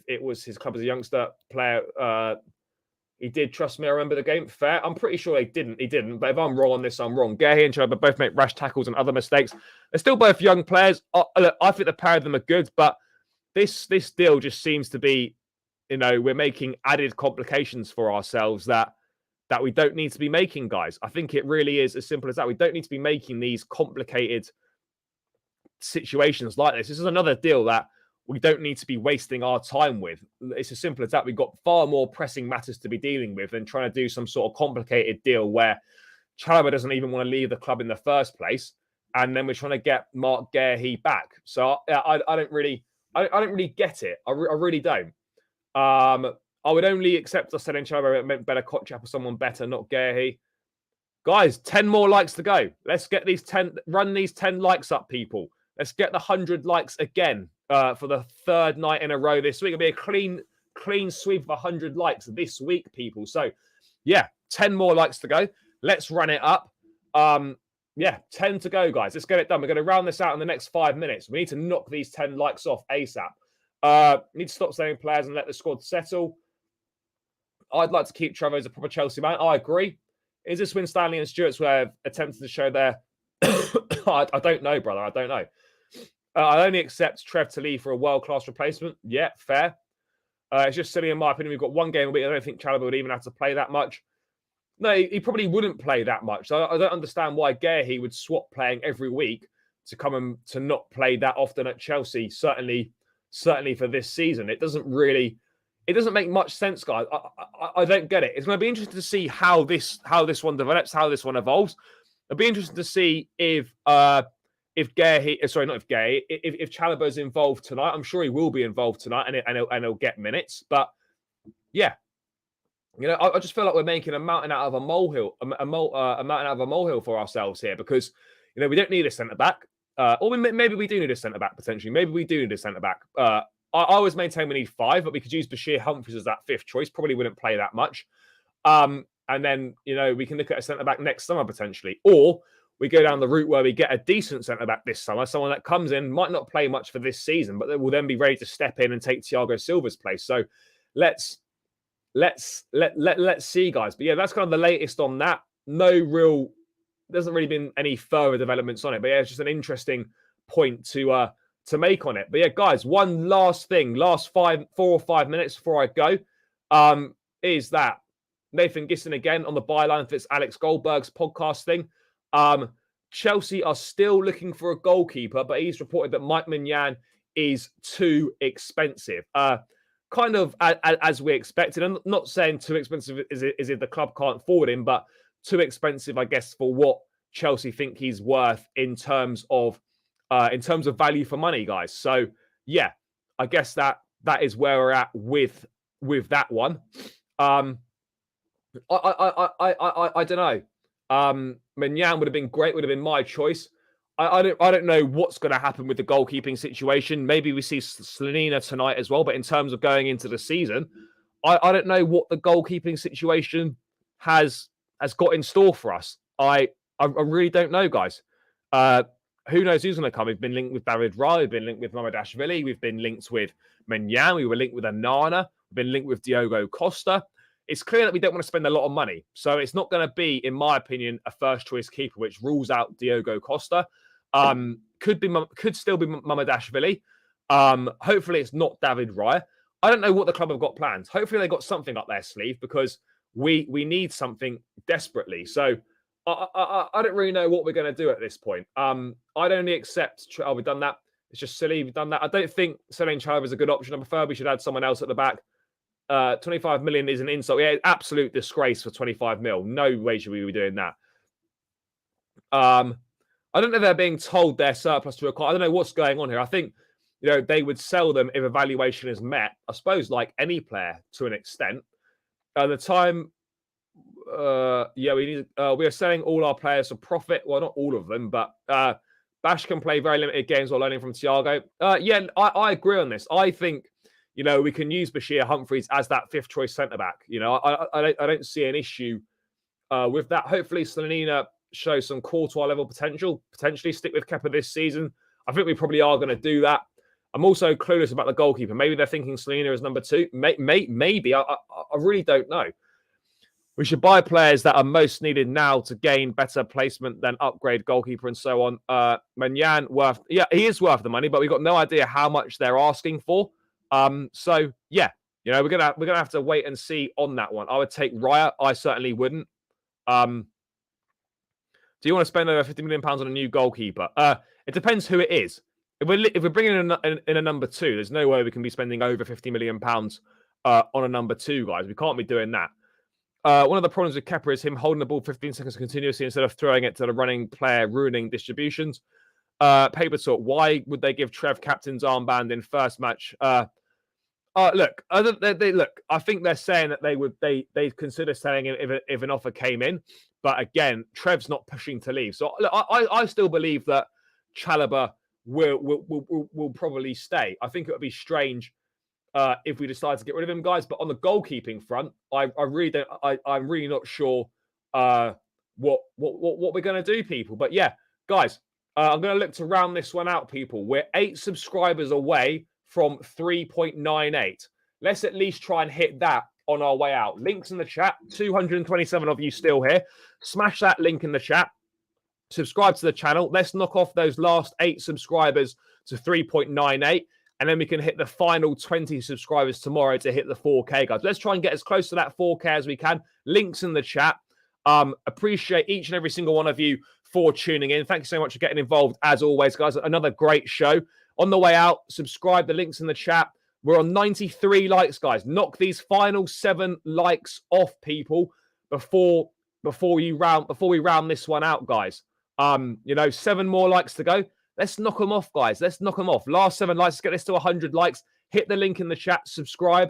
it was his club as a youngster player. He did trust me. I remember the game. Fair. I'm pretty sure he didn't. But if I'm wrong on this, I'm wrong. Guehi and Chalobah both make rash tackles and other mistakes. They're still both young players. Look, I think the pair of them are good, but this deal just seems to be, we're making added complications for ourselves that we don't need to be making, guys. I think it really is as simple as that. We don't need to be making these complicated situations like this. This is another deal that we don't need to be wasting our time with. It's as simple as that. We've got far more pressing matters to be dealing with than trying to do some sort of complicated deal where Chalobah doesn't even want to leave the club in the first place, and then we're trying to get Mark Guehi back. So I don't really get it. I really don't. I would only accept us selling Chalobah. It meant better Kotchap or someone better, not Guehi. Guys, 10 more likes to go. Let's get run these 10 likes up, people. Let's get the 100 likes again for the third night in a row this week. It'll be a clean sweep of 100 likes this week, people. So, yeah, 10 more likes to go. Let's run it up. 10 to go, guys. Let's get it done. We're going to round this out in the next 5 minutes. We need to knock these 10 likes off ASAP. Need to stop selling players and let the squad settle. I'd like to keep Trevor as a proper Chelsea man. I agree. Is this when Stanley and Stewart's were attempting to show their... I don't know, brother. I don't know. I only accept Trev to leave for a world-class replacement. Yeah, fair. It's just silly in my opinion. We've got one game a week. I don't think Chalobah would even have to play that much. No, he probably wouldn't play that much. So I don't understand why Guehi would swap playing every week to come and to not play that often at Chelsea. Certainly for this season. It doesn't make much sense, guys. I don't get it. It's going to be interesting to see how this one develops, how this one evolves. It'll be interesting to see if Chalobah's involved tonight. I'm sure he will be involved tonight, and he'll get minutes. But yeah, I just feel like we're making a mountain out of a molehill, a mountain out of a molehill for ourselves here because, we don't need a centre-back. Or maybe we do need a centre-back, potentially. Maybe we do need a centre-back. I always maintain we need 5, but we could use Bashir Humphries as that 5th choice. Probably wouldn't play that much. And then, we can look at a centre-back next summer, potentially. Or we go down the route where we get a decent centre-back this summer, someone that comes in, might not play much for this season, but will then be ready to step in and take Thiago Silva's place. So let's see, guys. But yeah, that's kind of the latest on that. There's really been any further developments on it. But yeah, it's just an interesting point to make on it. But yeah, guys, one last thing, last 4 or 5 minutes before I go, is that Nathan Gisson again on the byline for this Alex Goldberg's podcast thing. Chelsea are still looking for a goalkeeper, but he's reported that Maignan is too expensive. Kind of as we expected. I'm not saying too expensive is it the club can't afford him, but too expensive, I guess, for what Chelsea think he's worth in terms of value for money, guys. So yeah, I guess that is where we're at with that one. I don't know. Maignan would have been great. Would have been my choice. I don't know what's going to happen with the goalkeeping situation. Maybe we see Slanina tonight as well. But in terms of going into the season, I don't know what the goalkeeping situation has got in store for us. I really don't know, guys. Who knows who's going to come? We've been linked with David Raya. We've been linked with Mamardashvili. We've been linked with Maignan. We were linked with Anana. We've been linked with Diogo Costa. It's clear that we don't want to spend a lot of money. So it's not going to be, in my opinion, a first-choice keeper, which rules out Diogo Costa. Could still be Mamardashvili. Hopefully it's not David Raya. I don't know what the club have got planned. Hopefully they got something up their sleeve because we need something desperately. So I don't really know what we're going to do at this point. I'd only accept, we've done that. It's just silly. We've done that. I don't think selling Chalobah is a good option. I prefer we should add someone else at the back. 25 million is an insult. Yeah, absolute disgrace for 25 mil. No way should we be doing that. I don't know if they're being told they're surplus to acquire. I don't know what's going on here. I think, they would sell them if a valuation is met. I suppose like any player to an extent. At the time, we are selling all our players for profit. Well, not all of them, but Bash can play very limited games while learning from Thiago. I agree on this. I think, we can use Bashir Humphries as that 5th choice centre-back. I don't see an issue with that. Hopefully, Slanina shows some Courtois level potential, potentially stick with Kepa this season. I think we probably are going to do that. I'm also clueless about the goalkeeper. Maybe they're thinking Slanina is number 2. Maybe. I really don't know. We should buy players that are most needed now to gain better placement than upgrade goalkeeper and so on. Maignan he is worth the money, but we've got no idea how much they're asking for. So yeah, we're gonna have to wait and see on that one. I would take Raya. I certainly wouldn't. Do you want to spend over £50 million on a new goalkeeper? It depends who it is. If we're bringing in a number 2, there's no way we can be spending over £50 million on a number 2, guys. We can't be doing that. One of the problems with Kepa is him holding the ball 15 seconds continuously instead of throwing it to the running player, ruining distributions. Paper talk. Why would they give Trev captain's armband in first match? Look. I think they're saying that they'd consider selling him if an offer came in. But again, Trev's not pushing to leave. So look, I still believe that Chalobah will probably stay. I think it would be strange if we decide to get rid of him, guys. But on the goalkeeping front, I'm really not sure what we're going to do, people. But yeah, guys, I'm going to look to round this one out, people. We're 8 subscribers away from 3.98. Let's at least try and hit that on our way out. Links in the chat. 227 of you still here. Smash that link in the chat. Subscribe to the channel. Let's knock off those last 8 subscribers to 3.98. And then we can hit the final 20 subscribers tomorrow to hit the 4K, guys. Let's try and get as close to that 4K as we can. Links in the chat. Appreciate each and every single one of you for tuning in. Thank you so much for getting involved, as always, guys. Another great show. On the way out, subscribe. The links in the chat. We're on 93 likes, guys. Knock these final 7 likes off, people, before we round this one out, guys. 7 more likes to go. Let's knock them off, guys. Let's knock them off. Last 7 likes. Let's get this to 100 likes. Hit the link in the chat. Subscribe.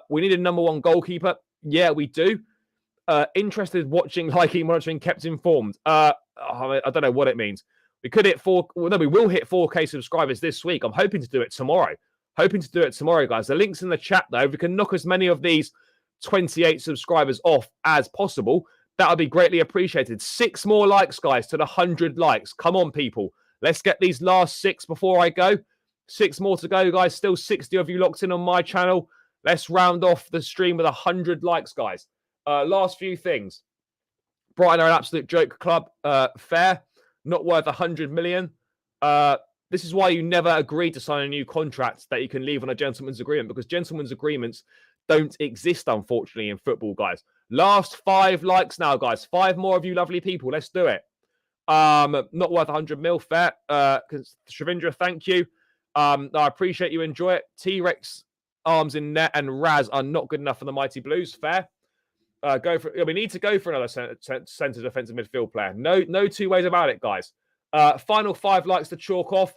We need a number 1 goalkeeper. Yeah, we do. Interested, watching, liking, monitoring, kept informed. I don't know what it means. We could hit we will hit 4K subscribers this week. I'm hoping to do it tomorrow. Guys. The link's in the chat, though. If we can knock as many of these 28 subscribers off as possible, that would be greatly appreciated. 6 more likes, guys, to the 100 likes. Come on, people. Let's get these last 6 before I go. 6 more to go, guys. Still 60 of you locked in on my channel. Let's round off the stream with 100 likes, guys. Last few things. Brighton are an absolute joke club. Fair. Not worth 100 million. This is why you never agree to sign a new contract that you can leave on a gentleman's agreement, because gentleman's agreements don't exist, unfortunately, in football, guys. Last 5 likes now, guys. 5 more of you lovely people. Let's do it. Not worth 100 mil. Fair. Shavindra, thank you. I appreciate you. Enjoy it. T-Rex, arms in net, and Raz are not good enough for the Mighty Blues. Fair. We need to go for another centre defensive midfield player. No 2 ways about it, guys. Final 5 likes to chalk off.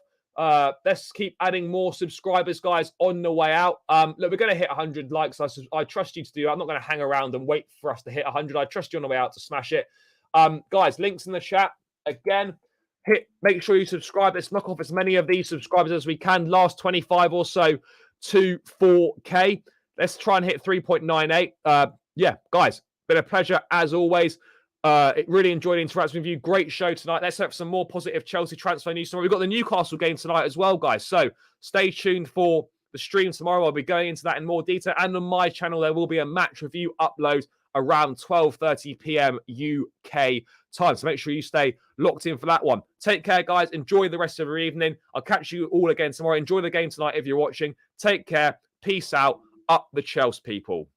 Let's keep adding more subscribers, guys, on the way out. Look, we're going to hit 100 likes. I trust you to do that. I'm not going to hang around and wait for us to hit 100. I trust you on the way out to smash it. Guys, links in the chat. Again, make sure you subscribe. Let's knock off as many of these subscribers as we can. Last 25 or so to 4K. Let's try and hit 3.98. Yeah, guys, been a pleasure as always. Really enjoyed interacting with you. Great show tonight. Let's have some more positive Chelsea transfer news tomorrow. We've got the Newcastle game tonight as well, guys. So stay tuned for the stream tomorrow. I'll be going into that in more detail. And on my channel, there will be a match review upload around 12:30 p.m. UK time. So make sure you stay locked in for that one. Take care, guys. Enjoy the rest of your evening. I'll catch you all again tomorrow. Enjoy the game tonight if you're watching. Take care. Peace out. Up the Chelsea, people.